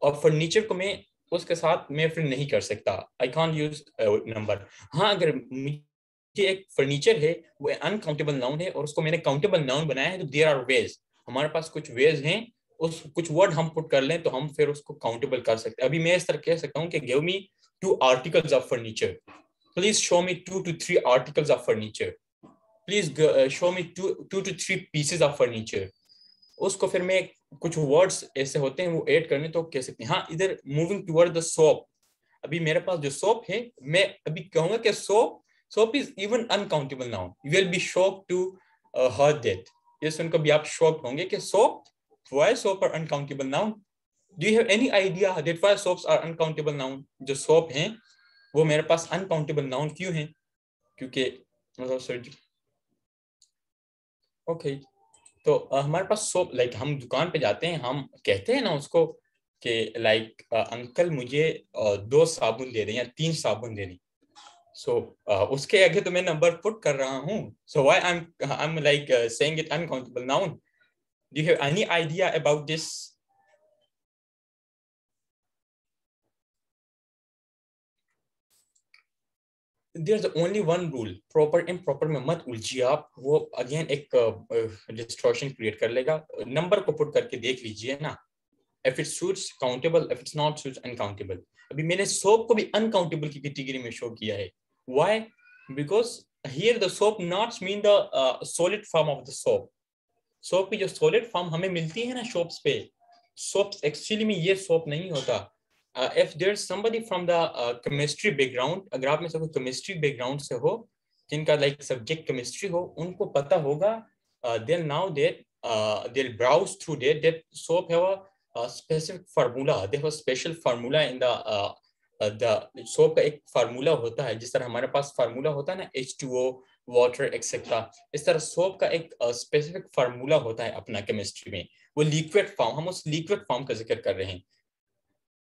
और फर्नीचर को मैं उसके साथ मैं फिर नहीं कर सकता, आई कांट यूज नंबर। हाँ, अगर मुझे एक फर्नीचर है, वो अनकाउंटेबल नाउन है और उसको मैंने काउंटेबल नाउन बनाया है, तो देयर आर वेज, हमारे पास कुछ वेज हैं, उस कुछ वर्ड हम पुट कर लें तो हम फिर उसको काउंटेबल कर सकते हैं। अभी मैं इस तरह कह सकता हूँ कि give me 2 articles of furniture. Please show me 2 to 3 articles of furniture. Please show me 2 to 3 pieces of furniture. उसको फिर मैं कुछ वर्ड्स ऐसे होते हैं वो ऐड करने तो कह सकते हैं। हाँ, इधर मूविंग टुवर्ड द सोप, अभी मेरे पास जो सोप है, मैं अभी कहूंगा कि soap is even uncountable noun. You will be shock to hear that, ये सुनकर भी आप शॉक होंगे कि soap, why soap are uncountable noun? Do you have any idea that why soaps are uncountable noun? जो सोप हैं वो मेरे पास अनकाउंटेबल नाउन क्यों हैं? क्योंकि मतलब सर जी, ओके, तो हमारे पास सोप, लाइक हम दुकान पे जाते हैं, हम कहते हैं ना उसको कि लाइक अंकल मुझे 2 साबुन दे दें या 3 साबुन दे दें। सो उसके आगे तो मैं नंबर पुट कर रहा हूँ, so why I am like saying it uncountable noun? Do you have any idea about this? There's only one rule, proper improper में मत उलझिए आप, वो अगेन एक डिस्टॉर्शन क्रिएट कर लेगा। नंबर को पुट करके देख लीजिए ना, if it suits countable, if it's not suits uncountable। अभी मैंने सोप को भी अनकाउंटेबल की कैटेगरी में शो किया है। Why? Because here the soap not mean the solid form of the soap। Soap की जो सॉलिड फॉर्म हमें मिलती है ना शॉप्स पे, सोप्स एक्चुअली में ये सोप नहीं होता। If there is somebody from the chemistry background, अगर आप में से कोई केमिस्ट्री बैकग्राउंड से हो, जिनका लाइक सब्जेक्ट केमिस्ट्री हो, उनको पता होगा, then now that they'll browse through that soap have a specific formula, they have a special formula in the soap का एक फार्मूला होता है, जिस तरह हमारे पास फार्मूला होता है ना H2O, वाटर एक्सेट्रा, इस तरह सोप का एक स्पेसिफिक फार्मूला होता है अपना केमिस्ट्री में। वो लिक्विड फॉर्म, हम उस लिक्विड फॉर्म का जिक्र कर रहे हैं,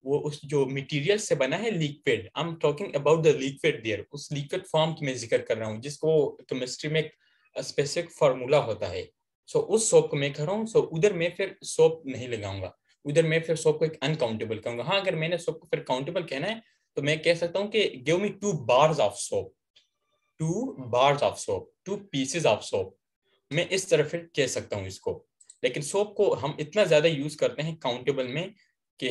वो उस जो मटेरियल से बना है liquid, I am talking about the liquid there, उस लिक्विड फॉर्म की मैं जिक्र कर रहा हूँ, जिसको केमिस्ट्री में एक स्पेसिफिक फार्मूला होता है। सो उस सोप को मैं कह रहा हूँ, सो उधर मैं फिर सोप नहीं लगाऊंगा, उधर मैं फिर सोप को एक अनकाउंटेबल कहूंगा। हाँ, अगर मैंने सोप को फिर काउंटेबल कहना है तो मैं कह सकता हूँ कि give me 2 bars of soap, 2 bars of soap, 2 pieces of soap, मैं इस तरह फिर कह सकता हूँ इसको। लेकिन सोप को हम इतना ज्यादा यूज करते हैं काउंटेबल में कि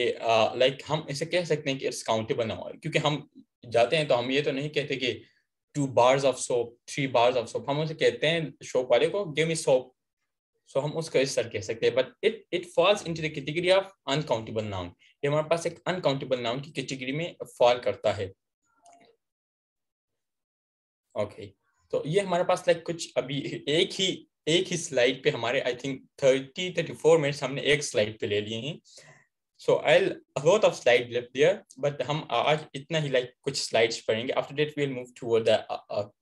लाइक हम इसे कह सकते हैं कि इट्स काउंटेबल ना हो, क्योंकि हम जाते हैं तो हम ये तो नहीं कहते कि 2 bars of soap, 3 bars of soap, हम उसे कहते हैं शॉप वाले को गिव मी सोप, सो हम उसको इस तरह कह सकते हैं, but it falls into the category of uncountable noun. ये हमारे पास एक अनकाउंटेबल नाउन की कैटेगरी में फॉल करता है। ओके तो ये हमारे पास लाइक कुछ अभी एक ही स्लाइड पे हमारे आई थिंक 34 मिनट्स हमने एक स्लाइड पे ले लिए हैं। So I'll a lot of slide left there, but हम आज इतना ही like कुछ slides पढ़ेंगे. After that we'll move toward the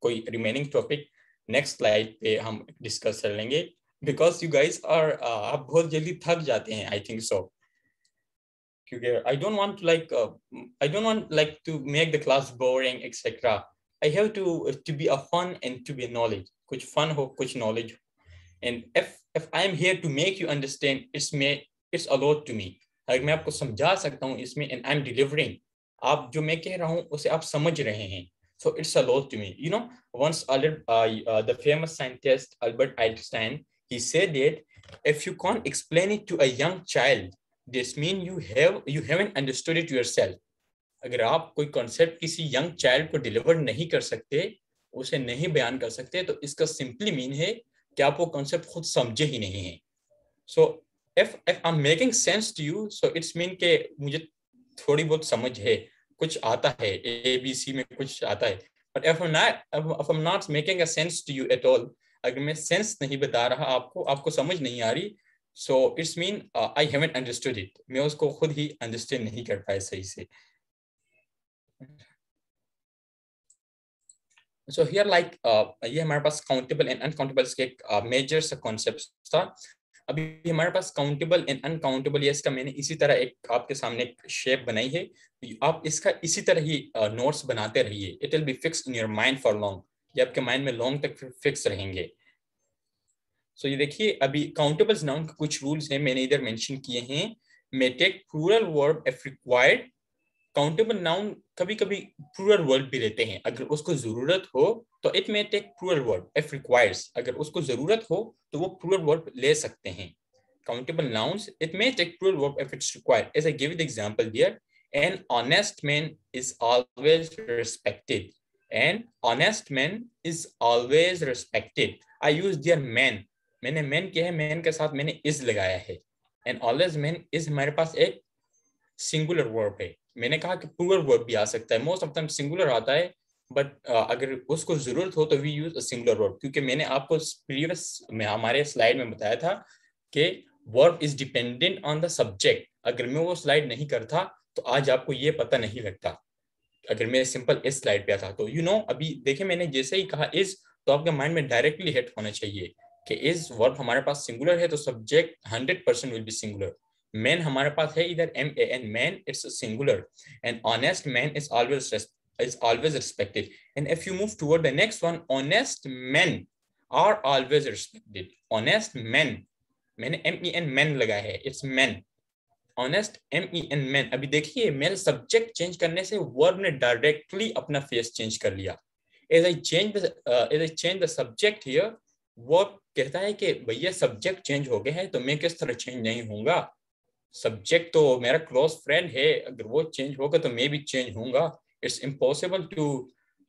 कोई remaining topic. Next slide पे हम discuss कर लेंगे. Because you guys are आप बहुत जल्दी थक जाते हैं, I think so. क्योंकि I don't want like to make the class boring, etc. I have to be a fun and to be a knowledge. कुछ fun हो, कुछ knowledge हो. And if I am here to make you understand, it's a lot to me. अगर मैं आपको समझा सकता हूँ इसमें and I'm delivering, आप जो मैं कह रहा हूँ उसे आप समझ रहे हैं, so it's a lot to me. You know, once the famous scientist Albert Einstein, he said that if you can't explain it to a young child, this means you haven't understood it yourself. अगर आप कोई concept किसी young child को deliver नहीं कर सकते, उसे नहीं बयान कर सकते, तो इसका सिंपली मीन है कि आप वो कॉन्सेप्ट खुद समझे ही नहीं हैं. सो if I'm making sense to you, so it's mean के मुझे थोड़ी बहुत समझ है, कुछ आता है, ABC में कुछ आता है. But if I'm not making a sense to you at all, अगर मैं सेंस नहीं बता रहा आपको समझ नहीं आ रही, so it's mean I haven't understood it. मैं उसको खुद ही अंडरस्टैंड नहीं कर पाया सही से. So here like ये हमारे पास काउंटेबल एंड अनकाउंटेबल के मेजर सा कॉन्सेप्ट्स था. अभी हमारे पास काउंटेबल एंड अनकाउंटेबल, ये इसका मैंने इसी तरह एक आपके सामने एक शेप बनाई है. आप इसका इसी तरह ही नोट्स बनाते रहिए. It will be fixed in your mind for long. ये आपके माइंड में लॉन्ग तक फिक्स रहेंगे. सो ये देखिए, अभी काउंटेबल्स नाउन के कुछ रूल्स हैं, मैंने इधर मेंशन किए हैं. May take plural verb if required. Countable noun कभी कभी प्लूरल वर्ब भी लेते हैं अगर उसको जरूरत हो, तो it may take plural verb if requires. अगर उसको जरूरत हो तो वो प्लूरल वर्ब ले सकते हैं. Countable nouns, it may take plural verb if it's required. As I give you the example here, an honest man is always respected. An honest man is always respected. I use their man. मैंने man किया है, man के साथ मैंने is लगाया है. An honest man is हमारे पास एक सिंगुलर वर्ब है. मैंने कहा कि प्लूरल वर्ब भी आ सकता है. मोस्ट ऑफ टाइम सिंगुलर आता है, बट अगर उसको जरूरत हो तो we use a singular verb. क्योंकि मैंने आपको प्रीवियस में हमारे स्लाइड में बताया था कि verb is dependent on the subject. अगर मैं वो स्लाइड नहीं करता तो आज आपको ये पता नहीं लगता. अगर मैं सिंपल इस स्लाइड पे आता तो अभी देखिए, मैंने जैसे ही कहा इज, तो आपके माइंड में डायरेक्टली हिट होना चाहिए कि इज वर्ब हमारे पास सिंगुलर है तो subject 100% will be singular. Man हमारे पास है इधर MAN, man it's singular. And honest man is always respected. And if you move toward the next one, honest men are always respected. Honest men, मैंने MEN men लगाया है, it's men. Honest MEN men. अभी देखिए, मैंने subject change करने से verb ने directly अपना फेस चेंज कर लिया. As I change the subject here, verb कहता है कि भैया सब्जेक्ट चेंज हो गया है, तो मैं किस तरह चेंज नहीं होऊंगा. सब्जेक्ट तो मेरा क्लोज फ्रेंड है, अगर वो चेंज होगा तो मैं भी चेंज होऊंगा. It's impossible to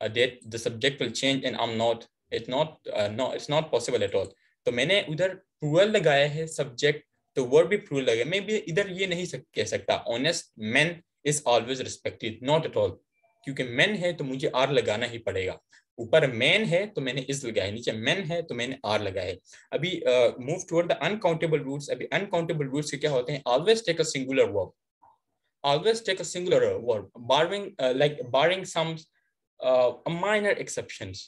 that the subject will change and I am not. It's not possible at all. तो मैंने उधर प्लूरल लगाया है सब्जेक्ट, तो वर्ब भी प्लूरल लगाया. मैं भी इधर ये नहीं कह सकता honest man is always respected, not at all. क्योंकि मैन है तो मुझे आर लगाना ही पड़ेगा. ऊपर मैन है तो मैंने इस लगाया, नीचे मैन है तो मैंने आर लगाया है. अभी move toward the uncountable roots. अभी अनकाउंटेबल रूट्स क्या होते हैं? Always take a singular verb. Always take a singular verb, barring some minor exceptions,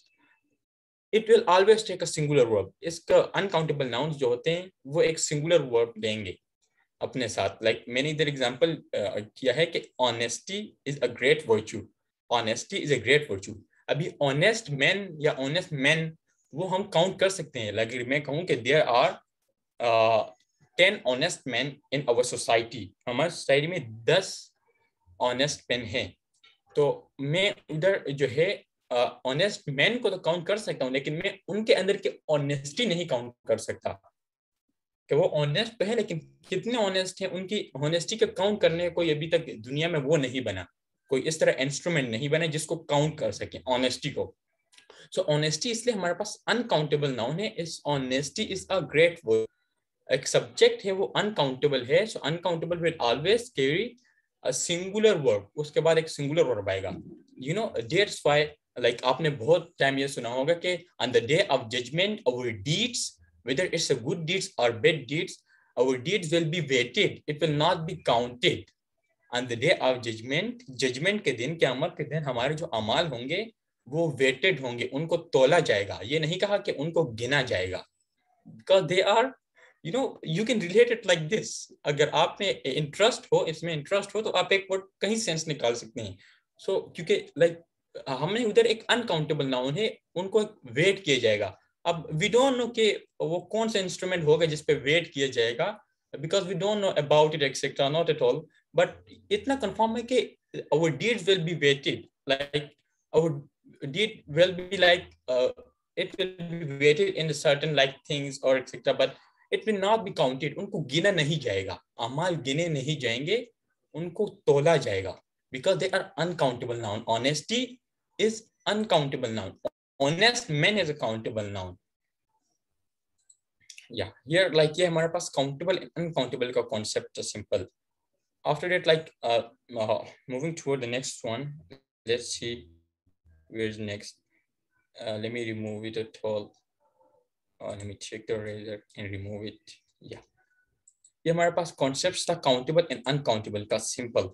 it will always take a singular verb. इसका अनकाउंटेबल नाउन्स जो होते हैं वो एक सिंगुलर वर्ब लेंगे अपने साथ. मैंने इधर एग्जांपल किया है कि honesty is a great virtue. Honesty is a great virtue. अभी ऑनेस्ट मैन या ऑनेस्ट मैन वो हम काउंट कर सकते हैं. अगर मैं कहूँ कि there are 10 honest man in our society, हमारी सोसाइटी में 10 ऑनेस्ट मैन हैं, तो मैं उधर जो है ऑनेस्ट मैन को तो काउंट कर सकता हूँ, लेकिन मैं उनके अंदर की ऑनेस्टी नहीं काउंट कर सकता. कि वो ऑनेस्ट तो है, लेकिन कितने ऑनेस्ट हैं, उनकी ऑनेस्टी का काउंट करने कोई अभी तक दुनिया में वो नहीं बना. कोई इस तरह इंस्ट्रूमेंट नहीं बना जिसको काउंट कर सके ऑनेस्टी को. सो ऑनेस्टी इसलिए हमारे पास अनकाउंटेबल नाउन है. इस honesty is a great word. एक सब्जेक्ट है वो अनकाउंटेबल है, so uncountable will always carry a singular verb, उसके बाद एक सिंगुलर वर्ब आएगा. You know that's why like आपने बहुत टाइम ये सुना होगा कि on the day of judgement our deeds, whether it's a good deeds or bad deeds, our deeds will be weighted, it will not be counted. On the day of judgment, judgment के दिन, क़यामत के दिन हमारे जो अमाल होंगे वो वेटेड होंगे, उनको तोला जाएगा. ये नहीं कहा कि उनको गिना जाएगा, because they are, you know, you can relate it like this. अगर आप में इंटरेस्ट हो, इसमें इंटरेस्ट हो, तो आप एक वर्ड कहीं सेंस निकाल सकते हैं. सो क्योंकि लाइक हमने उधर एक अनकाउंटेबल नाउन है, उनको वेट किया जाएगा. अब वी डोंट नो कि वो कौन सा इंस्ट्रूमेंट होगा जिस पे वेट किया जाएगा, because we don't know about it etcetera, not at all. But इतना कंफर्म है कि our deeds will be weighted, like our deed will be like it will be weighted in certain like things or etc, but it will not be counted. उनको गिना नहीं जाएगा, अमाल गिने नहीं जाएंगे, उनको तोला जाएगा, because they are uncountable noun. Honesty is uncountable noun. Honest man is a countable noun. Yeah, here like ये हमारे पास countable and uncountable का concept है simple. After that, like moving toward the next one, let's see where's next. Let me remove it at all. Let me check the eraser and remove it. Yeah, ये हमारे पास concepts था countable and uncountable का simple.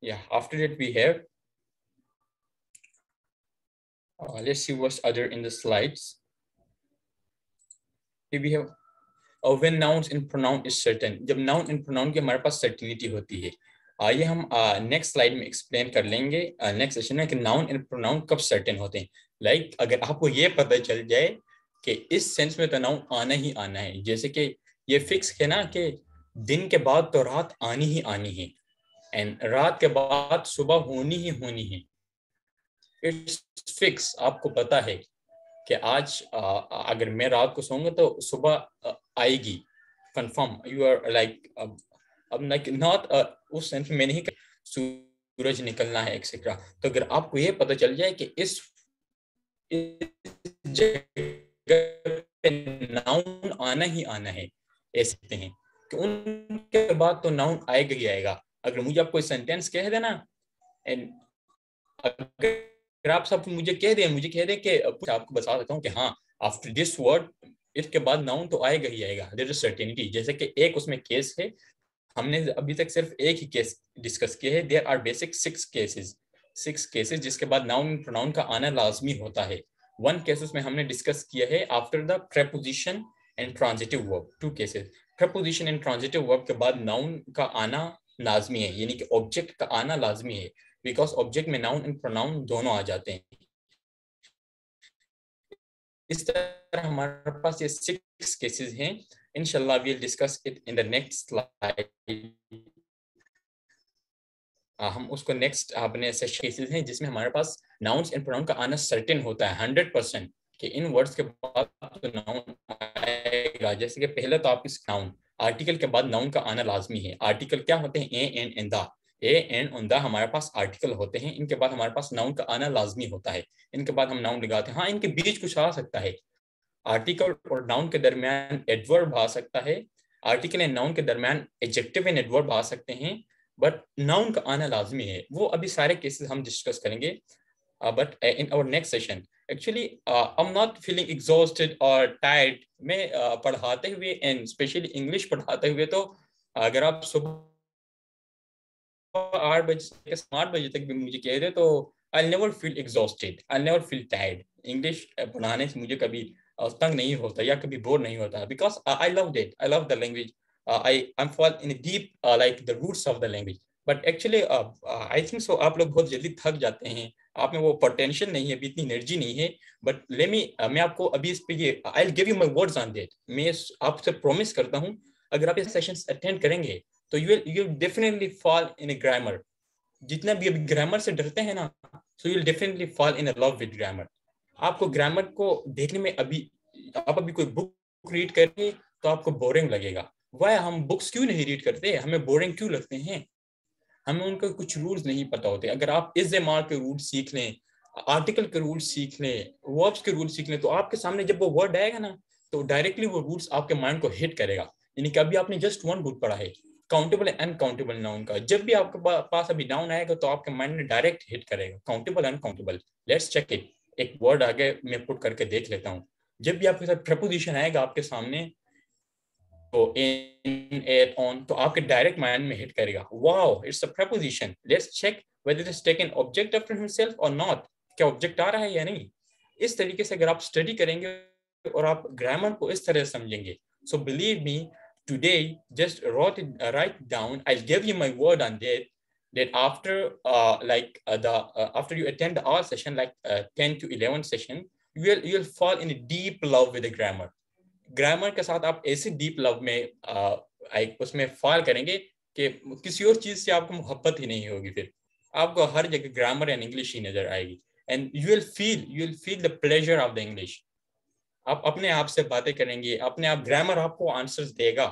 Yeah, after that we have let's see what's other in the slides. Here we have when nouns and pronoun is certain. जब noun and pronoun की हमारे पास certainty होती है. ये हम नेक्स्ट स्लाइड में explain कर लेंगे नेक्स्ट सेशन में कि नाउन एंड प्रोनाउन कब सर्टेन होते हैं. लाइक अगर आपको ये पता चल जाए कि इस सेंस में तो नाउन आना ही आना है, जैसे कि ये फिक्स है ना कि दिन के बाद तो रात आनी ही आनी है, एंड रात के बाद सुबह होनी ही होनी है. इट्स फिक्स, आपको पता है कि आज अगर मैं रात को सोऊंगा तो सुबह आएगी, कंफर्म. यू आर लाइक अब लाइक नॉट उस सेंस में नहीं सूरज निकलना है एक्सेट्रा. तो अगर आपको ये पता चल जाए कि इस जगह पे नाउन आना ही आना है, ऐसे हैं कि उनके बाद तो नाउन आएगा ही आएगा. अगर मुझे आप कोई सेंटेंस कह देना, एंड अगर आप सब मुझे कह दे कि आपको बता देता हूँ कि हाँ आफ्टर दिस वर्ड इसके बाद नाउन तो आएगा ही आएगा. There is certainty. जैसे कि एक उसमें केस है, हमने अभी तक सिर्फ एक ही केस डिस्कस किया है. देयर आर बेसिक 6 केसेस जिसके बाद नाउन एंड प्रोनाउन का आना लाजमी होता है. 1 केस उसमें हमने डिस्कस किया है after the preposition and transitive verb. 2 cases, preposition and transitive verb के बाद नाउन का आना लाजमी है, यानी कि ऑब्जेक्ट का आना लाजमी है, बिकॉज ऑब्जेक्ट में नाउन एंड प्रोनाउन दोनों आ जाते हैं. इस तरह हमारे पास ये 6 केसेस हैं. Inshallah, we'll discuss it in the next slide. हम उसको नेक्स्ट अपने ऐसे केसेस हैं जिसमें हमारे पास नाउन्स एंड प्रोनाउन का आना सर्टेन होता है 100% कि इन वर्ड्स के बाद तो नाउन आएगा. जैसे कि पहले तो आपकी नाउन आर्टिकल के बाद नाउन का आना लाजमी है. आर्टिकल क्या होते हैं? A and the. A and on the हमारे पास आर्टिकल होते हैं. इनके बाद हमारे पास नाउन का आना लाजमी होता है. इनके बाद हम नाउन लगाते हैं. हाँ, इनके बीच कुछ आ सकता है. आर्टिकल और नाउन के दरमियान एडवर्ब आ सकता है. आर्टिकल एंड नाउन के दरमियान एडजेक्टिव एंड एडवर्ब आ सकते हैं, बट नाउन का आना लाजमी है. वो अभी सारे केसेस हम डिस्कस करेंगे. But in our next session actually I am not feeling exhausted और टायर्ड. मैं पढ़ाते हुए एंड स्पेशली इंग्लिश पढ़ाते हुए तो अगर आप सुबह 8 बजे से 8 बजे तक भी मुझे कह दे तो I never feel exhausted, I never feel tired. English पढ़ाने से मुझे कभी तंग नहीं होता या कभी बोर नहीं होता, because I love it. I love the language. I am fall in deep like the roots of the language. But actually I think so आप लोग बहुत जल्दी थक जाते हैं. आप में वो पोटेंशियल नहीं है, अभी इतनी एनर्जी नहीं है. बट मैं आपको अभी इस पे ये I will give you my words on that. मैं आपसे प्रॉमिस करता हूँ अगर आप ये सेशंस अटेंड करेंगे तो you definitely fall in A grammar. जितना भी अभी ग्रामर से डरते हैं ना, so you will definitely fall in a love with grammar. आपको ग्रामर को देखने में आप अभी कोई बुक रीड करेंगे तो आपको बोरिंग लगेगा. वह हम बुक्स क्यों नहीं रीड करते? हमें बोरिंग क्यों लगते हैं? हमें उनके कुछ रूल्स नहीं पता होते. अगर आप इस्तेमाल के रूल्स सीख लें, आर्टिकल के रूल्स सीख लें, वर्ब्स के रूल्स सीख लें, तो आपके सामने जब वो वर्ड आएगा ना तो डायरेक्टली वो रूल्स आपके माइंड को हिट करेगा। यानी कि अभी आपने जस्ट वन रूल पढ़ा है काउंटेबल एंड अनकाउंटेबल नाउन का, जब भी आपके पास अभी नाउन आएगा तो आपके माइंड में डायरेक्ट हिट करेगा countable uncountable. Let's check it. एक वर्ड आगे मैं पुट करके देख लेता हूँ। जब भी आपके साथ प्रपोजिशन आएगा आपके सामने, तो इन, एट, ऑन, तो आपके डायरेक्ट माइंड में हिट करेगा, wow it's a preposition, let's check whether it is taken object after himself or not, क्या ऑब्जेक्ट आ रहा है या नहीं। इस तरीके से अगर आप स्टडी करेंगे और आप ग्रामर को इस तरह समझेंगे, so believe me today just write down, I'll give you my word on that after after you attend the hour session, like 10 to 11 session, you'll fall in a deep love with the grammar के साथ आप ऐसे deep love में उसमें fall करेंगे कि किसी और चीज से आपको मोहब्बत ही नहीं होगी, फिर आपको हर जगह ग्रामर एंड इंग्लिश ही नजर आएगी, and you will feel the pleasure of the English. आप अपने आप से बातें करेंगे, अपने आप ग्रामर आपको आंसर्स देगा,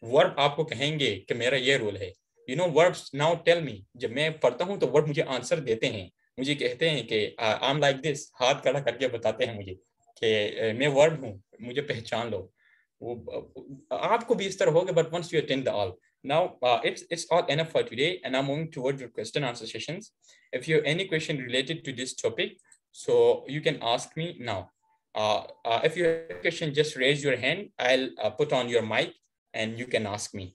वर्ब आपको कहेंगे कि मेरा ये रूल है। You know verbs now tell me, जब मैं पढ़ता हूँ तो वर्ब मुझे आंसर देते हैं, मुझे कहते हैं कि आई एम लाइक दिस, हाथ खड़ा करके बताते हैं मुझे कि मैं वर्ब हूँ, मुझे पहचान लो। वो आपको भी इस तरह होगा, but once you attend the all. Now, it's all enough for today, and I'm moving towards your question answer sessions. If you have any question related to this topic, so you can ask me now. If you have a question, just raise your hand. I'll put on your mic, and you can ask me.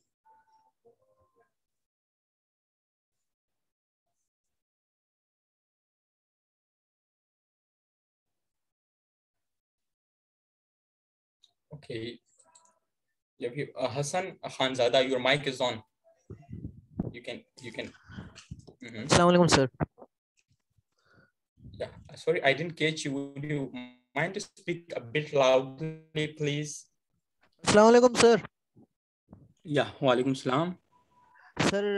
Okay. If you, Hassan Khanzada, your mic is on. You can. Assalamu alaikum, sir. Yeah, sorry, I didn't catch you. Would you mind to speak a bit loudly, please? Assalamu alaikum, sir. Yeah, वालेकुम सलाम। Sir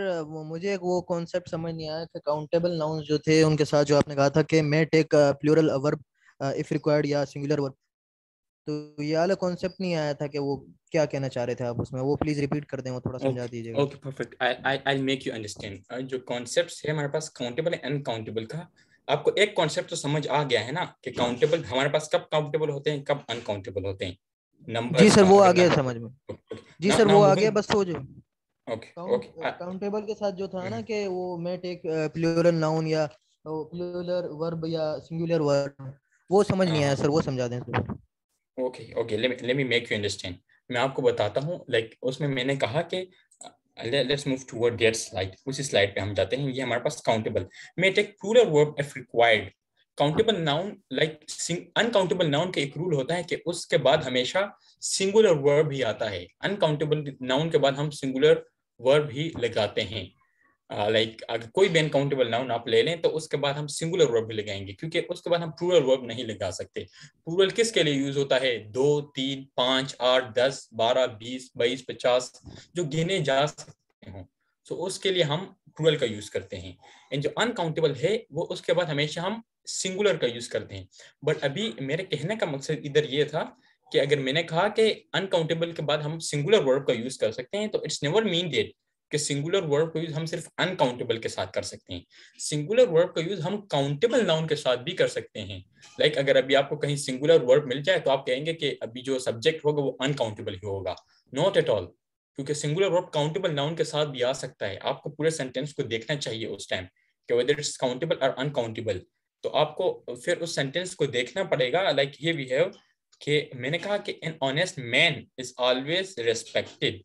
मुझे वो concept समझ नहीं आया कि countable nouns जो थे उनके साथ जो आपने कहा था कि may take plural verb if required या सिंगुलर वर्ब, तो ये वाला कॉन्सेप्ट नहीं आया था कि वो क्या कहना चाह रहे थे आप उसमें, वो प्लीज रिपीट कर दें, वो थोड़ा समझा दीजिएगा। Okay perfect, I make you understand. जो कॉन्सेप्ट्स है हमारे पास काउंटेबल एंड अनकाउंटेबल का, आपको एक कॉन्सेप्ट तो समझ आ गया है ना कि काउंटेबल हमारे पास कब काउंटेबल होते हैं, कब अनकाउंटेबल होते हैं। जी नंबर्स सर, का वो आ अगर गया समझ में। जी ना सर, ना वो आ गया, मूविंग। बस वो जो ओके काउंटेबल के साथ जो था ना कि वो मे टेक प्लूरल नाउन या प्लूरल वर्ब या सिंगुलर वर्ब, वो समझ नहीं आया सर, वो समझा दें sir. Okay let me make you understand. मैं आपको बताता हूँ, लाइक उसमें मैंने कहा कि let's move toward that slide, उसी स्लाइड पे हम जाते हैं। ये हमारे पास काउंटेबल में take plural verb if required. Countable noun like uncountable noun का एक रूल होता है कि उसके बाद हमेशा सिंगुलर वर्ब ही आता है। अनकाउंटेबल नाउन के बाद हम सिंगुलर वर्ब ही लगाते हैं। लाइक अगर कोई भी अनकाउंटेबल नाउन आप ले लें तो उसके बाद हम सिंगुलर वर्ब भी लगाएंगे, क्योंकि उसके बाद हम प्लूरल वर्ब नहीं लगा सकते। प्लूरल किसके लिए यूज होता है? 2, 3, 5, 8, 10, 12, 20, 22, 50 जो गिने जा सकते हो, तो उसके लिए हम प्लूरल का यूज करते हैं। एंड जो अनकाउंटेबल है वो उसके बाद हमेशा हम सिंगुलर का यूज करते हैं। बट अभी मेरे कहने का मकसद इधर ये था कि अगर मैंने कहा कि अनकाउंटेबल के बाद हम सिंगुलर वर्ब का यूज कर सकते हैं, तो इट्स नेवर मीन दैट कि सिंगुलर वर्ब का यूज हम सिर्फ अनकाउंटेबल के साथ कर सकते हैं। सिंगुलर वर्ब का यूज हम काउंटेबल नाउन के साथ भी कर सकते हैं। लाइक अगर अभी आपको कहीं सिंगुलर वर्ब मिल जाए तो आप कहेंगे कि अभी जो सब्जेक्ट होगा वो अनकाउंटेबल ही होगा। नॉट एट ऑल, क्योंकि सिंगुलर वर्ब काउंटेबल नाउन के साथ भी आ सकता है। आपको पूरे सेंटेंस को देखना चाहिए उस टाइम कि वेदर इट्स काउंटेबल और अनकाउंटेबल। तो आपको फिर उस सेंटेंस को देखना पड़ेगा। लाइक हियर वी हैव कि मैंने कहा कि an honest man is always respected.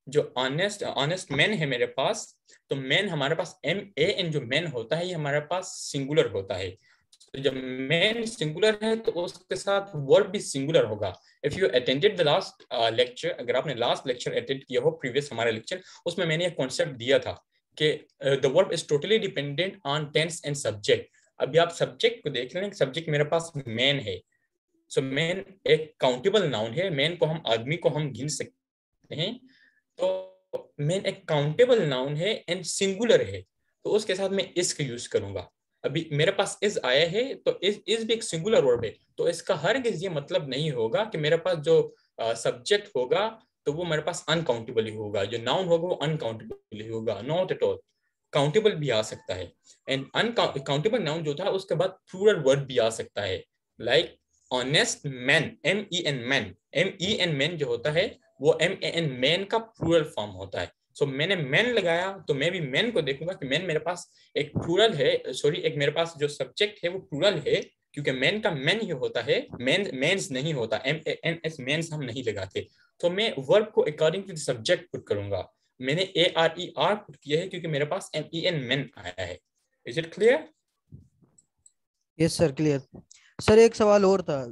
जो ऑनेस्ट मैन है मेरे पास, तो मैन हमारे पास MAN जो मैन होता है ये हमारे पास सिंगुलर होता है। तो जब मैन सिंगुलर है तो उसके साथ वर्ब भी सिंगुलर होगा। If you attended the last lecture, अगर आपने लास्ट लेक्चर अटेंड किया हो, प्रीवियस हमारा लेक्चर, उसमें मैंने एक कॉन्सेप्ट दिया था कि the verb is totally dependent on tense and subject. अभी आप सब्जेक्ट को देख लें, सब्जेक्ट मेरे पास मैन है। सो मैन एक काउंटेबल नाउन है, मैन को हम आदमी को हम गिन सकते हैं। तो मेन एक काउंटेबल नाउन है एंड सिंगुलर है, तो उसके साथ मैं इस का यूज करूंगा। अभी मेरे पास इस आया है तो इस भी एक सिंगुलर वर्ब है, तो इसका हरगिज ये मतलब नहीं होगा कि मेरे पास जो सब्जेक्ट होगा तो वो मेरे पास अनकाउंटेबल ही होगा, जो नाउन होगा वो अनकाउंटेबल ही होगा। Not at all. काउंटेबल भी आ सकता है, एंड अनकाउंटेबल नाउन जो था उसके बाद प्लूरल वर्ड भी आ सकता है, like honest man, MEN man, MEN man जो होता है वो MAN मैन का प्लूरल फॉर्म होता है। सो मैंने मैन लगाया तो मैं भी मैन को देखूंगा कि मैन मेरे पास एक प्लूरल है, सॉरी एक मेरे पास जो सब्जेक्ट है वो प्लूरल है, क्योंकि मैन का मैन ही होता है, मैन मेंस नहीं होता, MANS मेंस हम नहीं लगाते। तो मैं वर्ब को according to the subject put करूंगा। मैंने ARER पुट किया है क्योंकि मेरे पास MEN मैन आया है। Is it clear? Yes sir, clear. Sir एक सवाल और था,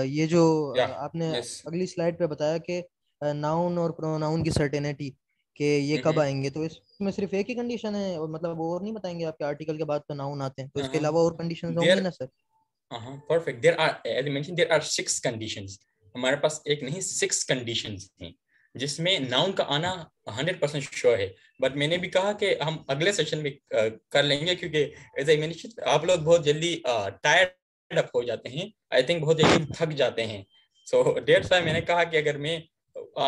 ये जो या आपने यस। अगली स्लाइड पे बताया कि नाउन और प्रोनाउन की सर्टेनिटी कि ये कब आएंगे, तो इसमें सिर्फ एक ही कंडीशन है, और मतलब और नहीं बताएंगे आपके आर्टिकल के बाद तो नाउन आते हैं, तो इसके अलावा और कंडीशंस होंगी देयर ना सर? Perfect, there are as I mention there are 6 conditions. हमारे पास एक नहीं 6 कंडीशंस हैं जिसमें नाउन का आना 100% श्योर है। बट मैंने भी कहा कि हम अगले सेशन में कर लेंगे, क्योंकि एज आई मेंशन आप लोग बहुत जल्दी टायर्ड अप हो जाते हैं, आई थिंक बहुत जल्दी थक जाते हैं। सो डेट्स व्हाई मैंने कहा कि अगर मैं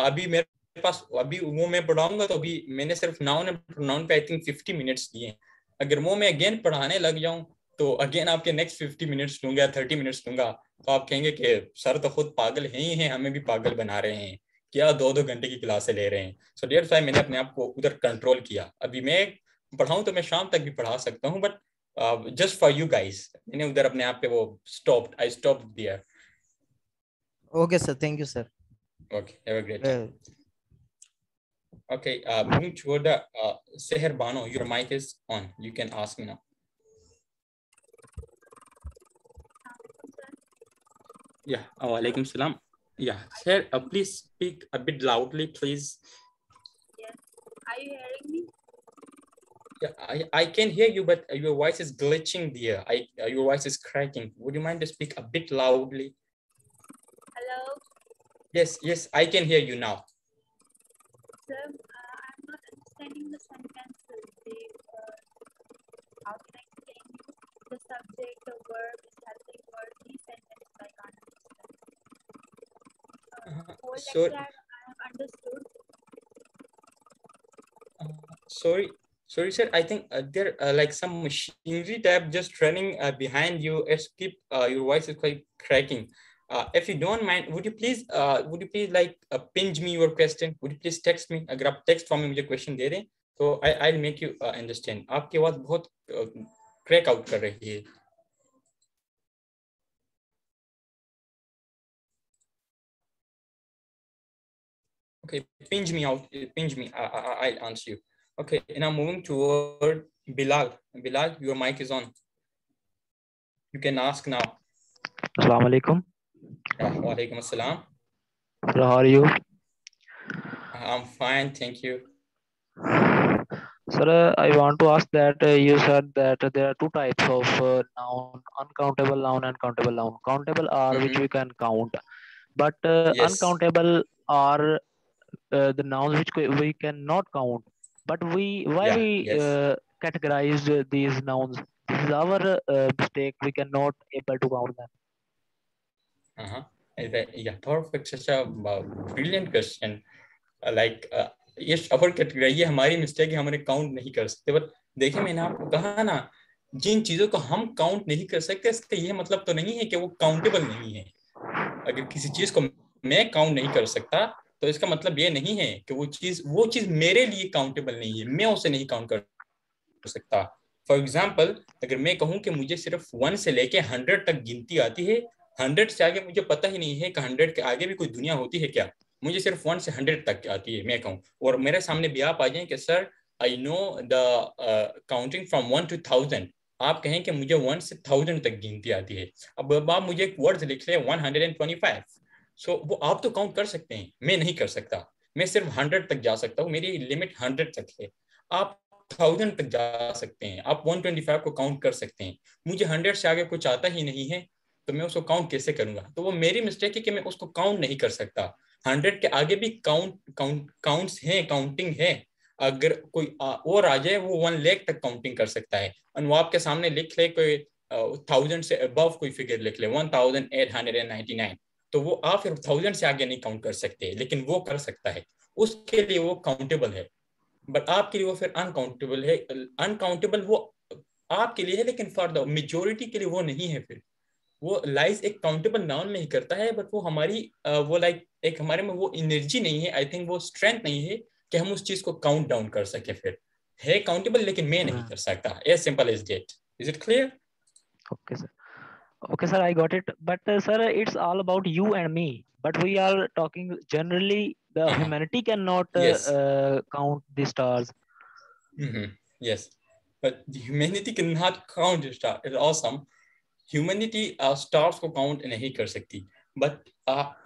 अभी मेरे पास अभी वो मैं पढ़ाऊंगा तो अभी मैंने सिर्फ नाउन एंड प्रोनाउन पे आई थिंक 50 मिनट्स दिए हैं। अगर वो मैं अगेन पढ़ाने लग जाऊं तो अगेन आपके नेक्स्ट 50 मिनट्स लूंगा, 30 मिनट्स लूंगा, तो आप कहेंगे कि सर तो खुद पागल हैं ही हैं, हमें भी पागल बना रहे हैं, क्या 2-2 घंटे की क्लासें ले रहे हैं। सो डेयर फाइव मैंने अपने आप को उधर कंट्रोल किया। अभी मैं पढ़ाऊं तो मैं शाम तक भी पढ़ा सकता हूँ, but just for you guys मैंने उधर अपने आप पे वो आई स्टॉप दिया। Okay sir, thank you sir. Okay, have a great time. Okay, moving toward the Seher Bano, your mic is on. You can ask me now. Yeah, Walaikum salam. Yeah, Seher, please speak a bit loudly, please. Yes. Are you hearing me? Yeah, I can hear you, but your voice is glitching there. Your voice is cracking. Would you mind to speak a bit loudly? Hello, Yes, I can hear you now. sir. I'm not understanding the sentences. How can I explain you? The subject, the verb, is helping word. These sentences I can't understand. Whole So, lecture I have understood. sorry, sir. I think there like some machinery tab just running behind you. Skip, your voice is quite cracking. If you don't mind, would you please like pinch me your question? Would you please text me? अगर आप text form में मुझे question दे दें, तो I'll make you understand. आपकी आवाज बहुत crack out कर रही है. Okay, pinch me out. Pinch me. I'll answer you. Okay, now moving toward Bilal. Bilal, your mic is on. You can ask now. Assalamu alaikum. Walaikum assalam. So how are you? I'm fine, thank you. Sir, I want to ask that you said that there are two types of noun: uncountable noun and countable noun. Countable are which we can count, but Yes. uncountable are the nouns which we cannot count. But why Yeah, we yes. categorized these nouns? This is our mistake. We cannot able to count them. Uh-huh. Yeah, perfect. Such a brilliant question. Like, ये अपर category, ये हमारी mistake है, हमने count नहीं कर सकते। But देखिए, मैंने आपको कहा ना, जिन चीजों को हम काउंट नहीं कर सकते इसका ये मतलब तो नहीं है कि वो काउंटेबल नहीं है। अगर किसी चीज को मैं काउंट नहीं कर सकता तो इसका मतलब ये नहीं है कि वो चीज मेरे लिए काउंटेबल नहीं है, मैं उसे नहीं काउंट कर सकता। फॉर एग्जाम्पल, अगर मैं कहूं कि मुझे सिर्फ 1 से लेके 100 तक गिनती आती है, 100 से आगे मुझे पता ही नहीं है कि 100 के आगे भी कोई दुनिया होती है क्या, मुझे सिर्फ 1 से 100 तक आती है, मैं कहूं और मेरे सामने भी आप आ जाए कि sir I know the counting from 1 to 1000, आप कहें कि मुझे 1 से 1000 तक गिनती आती है। अब आप मुझे एक वर्ड लिख ले 125, सो वो आप तो काउंट कर सकते हैं, मैं नहीं कर सकता। मैं सिर्फ 100 तक जा सकता हूँ, मेरी लिमिट 100 तक है। आप 1000 तक जा सकते हैं, आप 125 को काउंट कर सकते हैं। मुझे 100 से आगे कुछ आता ही नहीं है तो मैं उसको काउंट कैसे करूंगा? तो वो मेरी मिस्टेक है कि मैं उसको काउंट नहीं कर सकता। 100 के आगे भी काउंट्स हैं, काउंटिंग है। अगर कोई और आ जाए वो 1 लाख तक काउंटिंग कर सकता है, और वो आपके सामने लिख ले कोई 1000 से अबव कोई फिगर लिख ले 1899, तो वो आप फिर 1000 से आगे नहीं काउंट कर सकते, लेकिन वो कर सकता है, उसके लिए वो काउंटेबल है। बट आपके लिए वो फिर अनकाउंटेबल है। अनकाउंटेबल वो आपके लिए है, लेकिन फॉर द मेजोरिटी के लिए वो नहीं है। फिर वो लाइज एक काउंटेबल नाउन में ही करता है, बट वो हमारी वो लाइक एक हमारे में वो एनर्जी नहीं है, आई थिंक वो स्ट्रेंथ नहीं है कि हम उस चीज को काउंट डाउन कर सके। फिर है काउंटेबल, लेकिन मैं नहीं कर सकता। As simple as that. Is it clear? Okay, sir. Okay, sir, I got it. But sir, it's all about you and me. But we are talking generally. The humanity cannot Yes. count the stars. Yes, but the humanity cannot count the star. It's awesome. Humanity stars को count नहीं कर सकती, but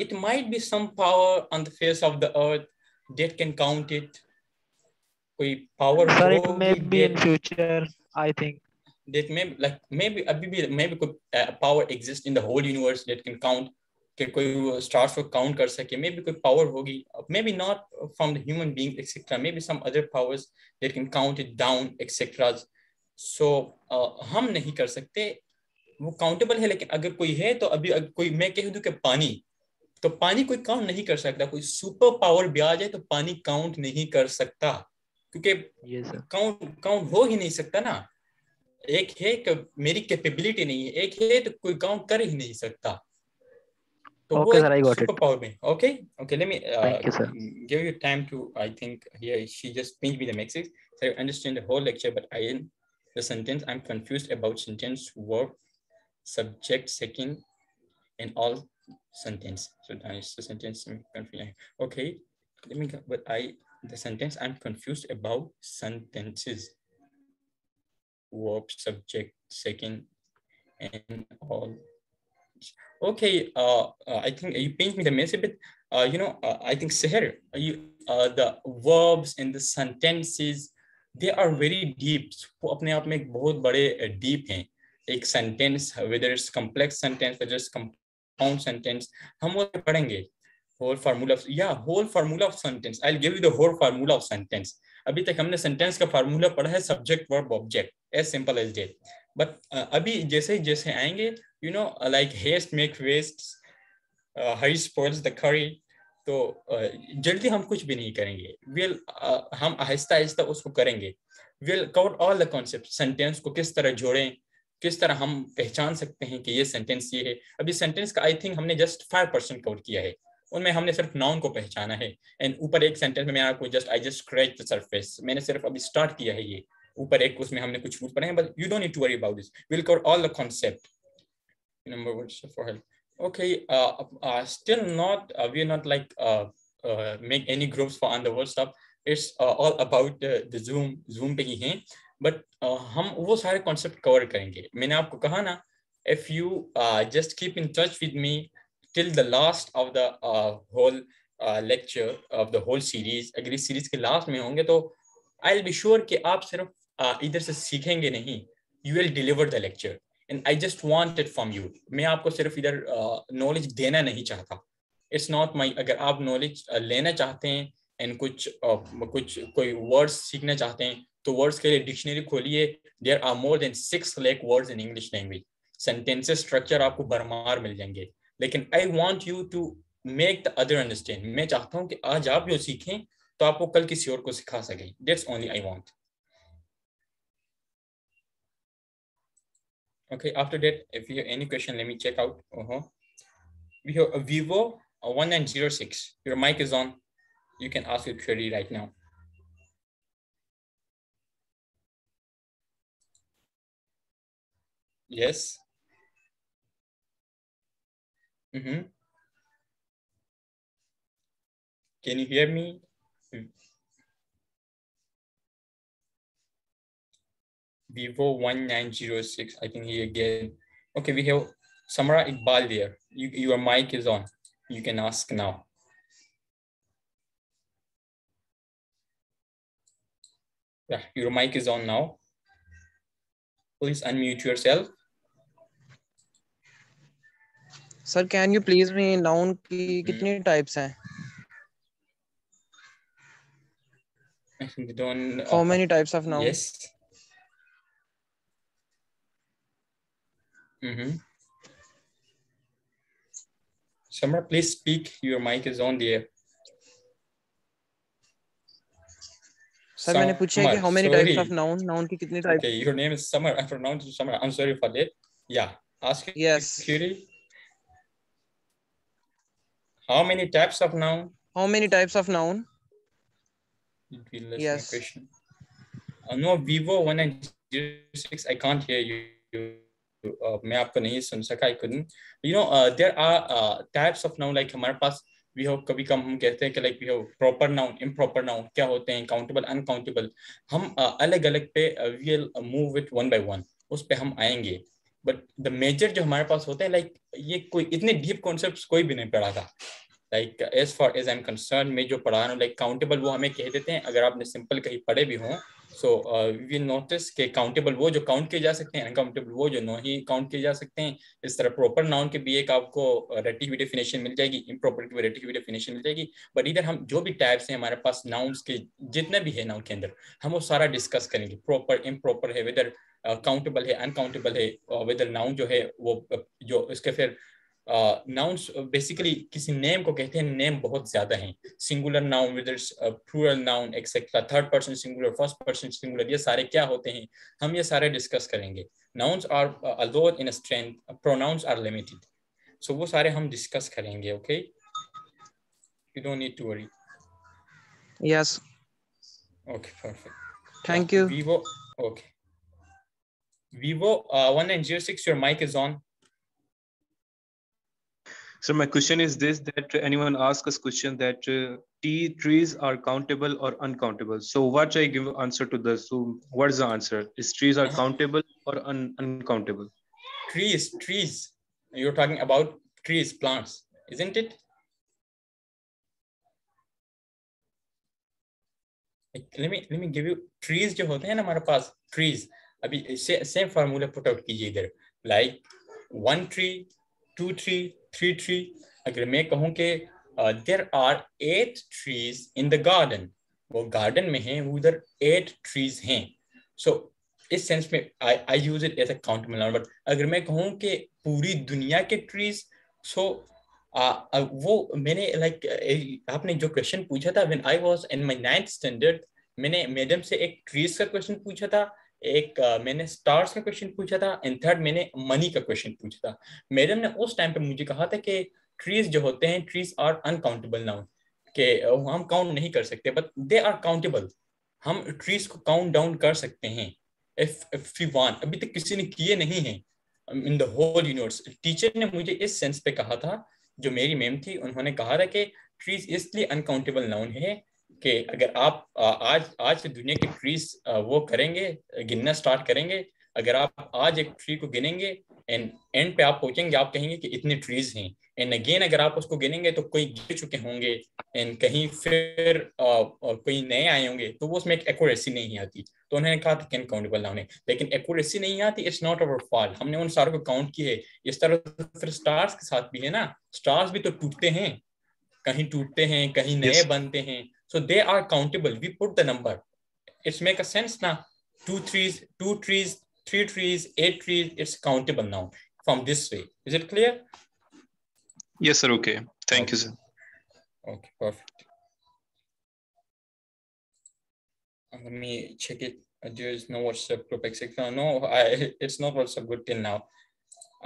it might be some power on the face of the earth that can count it. कोई power Sir, it may होगी be in future, I think. that maybe अभी भी maybe कोई power exists in the whole universe that can count, कि कोई stars को count कर सके। maybe कोई power होगी, maybe not from the human being etc. maybe some other powers that can count it down etc. so हम नहीं कर सकते, वो काउंटेबल है। लेकिन अगर कोई है तो अभी अगर कोई मैं कह दूं कि पानी, तो पानी कोई काउंट नहीं कर सकता। कोई सुपर पावर भी आ जाए तो पानी काउंट नहीं कर सकता, क्योंकि Yes, sir. काउंट काउंट हो ही नहीं सकता ना। एक है कि मेरी कैपेबिलिटी नहीं है, एक है तो कोई काउंट कर ही नहीं सकता। तो वो Okay, sir, I एक got it. सुपर पावर में। Okay okay, let me Thank you, sir. give you time to, I think here she just pinged me the message. So I understand the whole lecture, but I didn't the sentence. I'm confused about sentence, verb, subject, second, and all sentence. So that is the sentence I'm confused. Okay, let me go, but the sentence I'm confused about sentences, verb, subject, second, and all. Okay, I think you paint me the mess a bit. I think Seher, the verbs and the sentences, they are very deep. वो अपने आप में एक बहुत बड़े deep हैं। एक sentence, whether it's complex sentence, whether it's compound sentence, हम वो पढ़ेंगे। Whole formula of sentence. I'll give you the whole formula of sentence. अभी तक हमने sentence का formula पढ़ा है subject, verb, object. As simple as that. But अभी जैसे जैसे आएंगे, like haste make waste, hurry spoils the curry. तो जल्दी हम कुछ भी नहीं करेंगे। हम आहिस्ता आहिस्ता उसको करेंगे। We'll cover all the concepts. Sentence को किस तरह जोड़ें, किस तरह हम पहचान सकते हैं कि ये सेंटेंस ये है। अभी सेंटेंस का आई थिंक हमने जस्ट 5% कवर किया है। उनमें हमने सिर्फ नाउन को पहचाना है। एंड ऊपर एक सेंटेंस में मैं आपको I just scratch the surface, मैंने सिर्फ अभी स्टार्ट किया है। ये ऊपर एक उसमें हमने कुछ रूल्स पढ़े हैं, but you don't need to worry about this. Will cover all the concept. Number one for help. Okay, still not we're not like make any groups for underworld stuff. It's all about the zoom पे ही हैं, but हम वो सारे concept cover करेंगे। मैंने आपको कहा ना, if you just keep in touch with me till the last of the whole lecture of the whole series, अगर इस series के last में होंगे तो I'll be sure कि आप सिर्फ इधर से सीखेंगे नहीं, you will deliver the lecture. And I just want it from you. मैं आपको सिर्फ इधर knowledge देना नहीं चाहता। It's not my, अगर आप knowledge लेना चाहते हैं and कुछ कोई words सीखना चाहते हैं तो words के लिए dictionary खोलिए। There are more than 6 lakh words in English language. Sentences structure आपको भरमार मिल जाएंगे। लेकिन I want you to make the other understand. मैं चाहता हूँ कि आज आप जो सीखें तो आपको कल किसी और को सिखा सकें। That's only I want. Okay, after that, if you have any question, let me check out. We have a Vivo 1906. Your mic is on. You can ask your query right now. Yes. Can you hear me? Vivo 1906. I think he again. Okay, we have Samara Iqbal there. Your mic is on. You can ask now. Yeah, your mic is on now. Please unmute yourself. Sir, can you please me noun की कितनी types हैं? How many types of noun? Yes. Samara, please speak. Your mic is on there. Sir मैंने पूछा है कि Summer, how many types of sorry. Noun, noun की कितनी type? Okay, your name is Summer. I pronounced it Summer. I'm sorry for that. Yeah. Ask you, yes, Curie. How many types of noun? How many types of noun? Repeat my yes, question. No, Vivo 106. I can't hear you. मैं आपको नहीं सुन सका. I couldn't. You know, there are types of noun. Like हमारे पास we have कभी कम हम कहते हैं कि like we have proper noun, improper noun क्या होते हैं, countable, uncountable. हम अलग अलग पे we'll move it one by one. उस पे हम आएंगे. But the major जो हमारे पास होते हैं like ये कोई इतने deep concepts कोई भी नहीं पढ़ा था. Like as far as I'm concerned, मैं जो पढ़ा रहा हूँ like countable वो हमें कह देते हैं अगर आपने simple कहीं पढ़े भी हों. So we will notice कि countable वो जो count किए जा सकते हैं, uncountable वो जो नहीं count किए जा सकते हैं. इस तरह proper noun के भी एक आपको रटी हुई definition मिल जाएगी, improper की भी रटी हुई definition मिल जाएगी. But इधर हम जो भी types हैं हमारे पास nouns के जितने भी है noun के अंदर हम वो सारा discuss करेंगे. Proper, improper है, whether countable है, uncountable है, whether noun जो है वो जो इसके फिर नाउन्स बेसिकली किसी नेम को कहते हैं. नेम बहुत ज्यादा हैं. Singular noun, with plural noun, etcetera, third person singular, first person singular, ये सारे क्या होते हैं हम ये सारे डिस्कस करेंगे. Nouns are allowed in strength, pronouns are limited. So वो सारे हम डिस्कस करेंगे. Okay, you don't need to worry. Yes, okay, perfect. Thank you. Vivo, okay. Vivo 1906, your mic is on. So my question is this, that anyone ask us question that trees are countable or uncountable. So what I give answer to this? So what is the answer? Is trees are countable or uncountable? Trees. You're talking about trees, plants, isn't it? Let me give you trees जो होते हैं ना हमारे पास trees. अभी same formula put out कीजिए इधर. Like 1 tree, 2 tree, 3 tree. अगर मैं कहूँ कि there are 8 trees in the garden, वो garden में हैं, उधर 8 trees हैं. So इस सेंस में I use it as a countable noun. But अगर मैं कहूँ कि पूरी दुनिया के trees, so वो मैंने like आपने जो क्वेश्चन पूछा था when I was in my 9th standard, मैंने मैडम से एक ट्रीज का क्वेश्चन पूछा था, एक मैंने स्टार्स का क्वेश्चन पूछा था, एंड थर्ड मैंने मनी का क्वेश्चन पूछा था. मैडम ने उस टाइम पे मुझे कहा था कि ट्रीज जो होते हैं ट्रीज आर अनकाउंटेबल नाउन, कि हम काउंट नहीं कर सकते, बट दे आर काउंटेबल. हम ट्रीज को काउंट डाउन कर सकते हैं इफ वी वांट. अभी तक किसी ने किए नहीं है in the whole universe. Teacher ने मुझे इस सेंस पे कहा था, जो मेरी मैम थी, उन्होंने कहा था कि ट्रीज इसलिए अनकाउंटेबल नाउन है कि अगर आप आज से दुनिया के ट्रीज वो करेंगे, गिनना स्टार्ट करेंगे, अगर आप आज एक ट्री को गिनेंगे एंड एंड पे आप पहुंचेंगे, आप कहेंगे कि इतने ट्रीज हैं, एंड अगेन अगर आप उसको गिनेंगे तो कोई गिर चुके होंगे एंड कहीं फिर कोई नए आए होंगे, तो वो उसमें एक एक्यूरेसी नहीं आती. तो उन्होंने कहा था कि अनकाउंटेबल नाउन है, लेकिन एक्यूरेसी नहीं आती. इट्स नॉट अवर फॉल्ट, हमने उन सारों को काउंट किए. इस तरह फिर स्टार्स के साथ भी है ना, स्टार्स भी तो टूटते हैं, कहीं टूटते हैं, कहीं नए बनते हैं. So they are countable. We put the number. It's make a sense now. 2 trees, 3 trees, 8 trees. It's countable now from this way. Is it clear? Yes, sir. Okay. Thank you, sir. Okay, perfect. Let me check it. There is no WhatsApp group, etc. No, it's not WhatsApp group till now.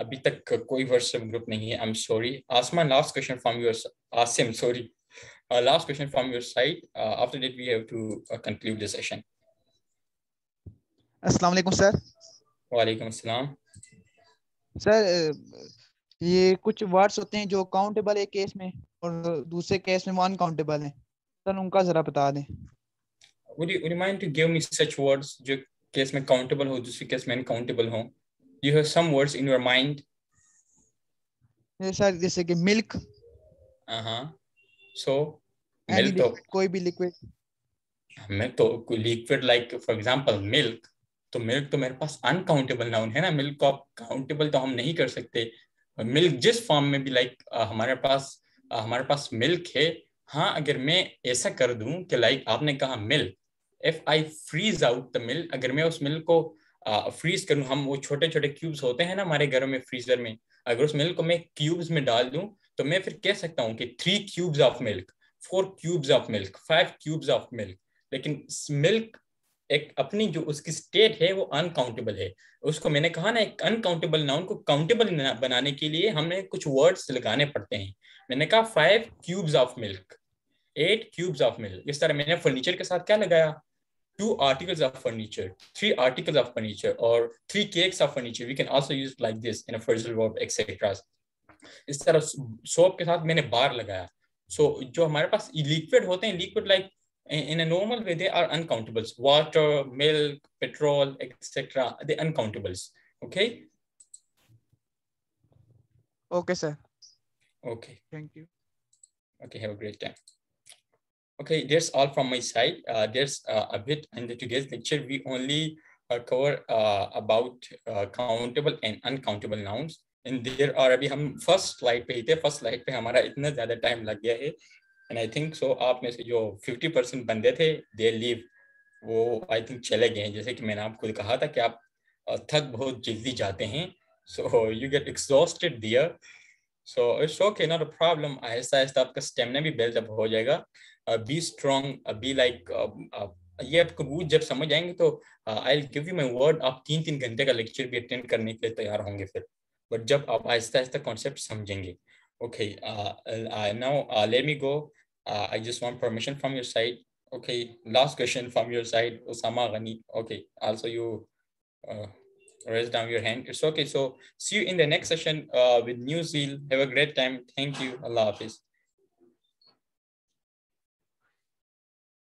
अभी तक कोई WhatsApp group नहीं है. I'm sorry. Asman, last question from yours. Asim, sorry. Last question from your side. After that, we have to conclude the session. अस्सलाम वालेकुम sir. वालेकुम अस्सलाम. Sir ये कुछ वर्ड्स होते हैं जो काउंटेबल है केस में और दूसरे केस में अनकाउंटेबल हैं, सर उनका जरा बता दें. Would you mind to give me such words जो केस में countable हो, दूसरे केस में uncountable हो? You have some words in your mind? Sir जैसे कि मिल्क. So milk तो कोई भी लिक्विड. मैं तो liquid like for example milk, तो मिल्क तो मेरे पास अनकाउंटेबल नाउन है ना. मिल्क को आप काउंटेबल तो हम नहीं कर सकते. मिल्क जिस फॉर्म में भी लाइक हमारे पास मिल्क है. हाँ, अगर मैं ऐसा कर दूं कि लाइक आपने कहा milk, if I freeze out the milk, अगर मैं उस मिल्क को फ्रीज करूं, हम वो छोटे छोटे क्यूब्स होते हैं ना हमारे घरों में फ्रीजर में, अगर उस मिल्क को मैं क्यूब्स में डाल दूं, तो मैं फिर कह सकता हूं कि 3 cubes of milk, 4 cubes of milk, 5 cubes of milk. लेकिन मिल्क एक अपनी जो उसकी स्टेट है वो अनकाउंटेबल है। उसको मैंने कहा ना, एक अनकाउंटेबल नाउन को काउंटेबल बनाने के लिए हमें कुछ वर्ड्स लगाने पड़ते हैं। मैंने कहा 5 cubes of milk, 8 cubes of milk. इस तरह मैंने फर्नीचर के साथ क्या लगाया, 2 articles of furniture, 3 articles of furniture, or 3 cakes of furniture. We can also use like this in a phrasal verb, etc. इस तरह सोप के साथ मैंने बार लगाया। सो जो हमारे पास लिक्विड होते हैं, liquid like in a normal way they are uncountables. Water, milk, petrol, etc. They uncountables. Okay. Okay, sir. Okay. Thank you. Okay, have a great time. Okay, that's all from my side. There's a bit in the today's lecture. We only cover about countable and uncountable nouns. And there are, अभी हम first slide पे ही थे, first slide पे हमारा इतना ज़्यादा time लग गया है। And I think so आप में से जो 50% बंदे थे, they leave, वो I think चले गए हैं। जैसे कि मैंने आपको कहा था कि आप थक बहुत जल्दी जाते हैं, so you get exhausted there. So it's okay, not a problem. Aahista Aahista आपका स्टेमिना भी बिल्ड अप हो जाएगा। Be strong, be like ये आपको रूल जब समझ आएंगे तो I'll give you my word, आप 3-3 घंटे का लेक्चर भी अटेंड करने के लिए तैयार होंगे फिर। बट जब आप आहिस्ता आहिस्ता कॉन्सेप्ट समझेंगे। Okay, now let me go. I just want permission from your side. Okay, last question from your side, Osama Ghani. Okay, also you raise down your hand. It's okay. So see you in the next session with New Zeal. Have a great time. Thank you. Allah Hafiz.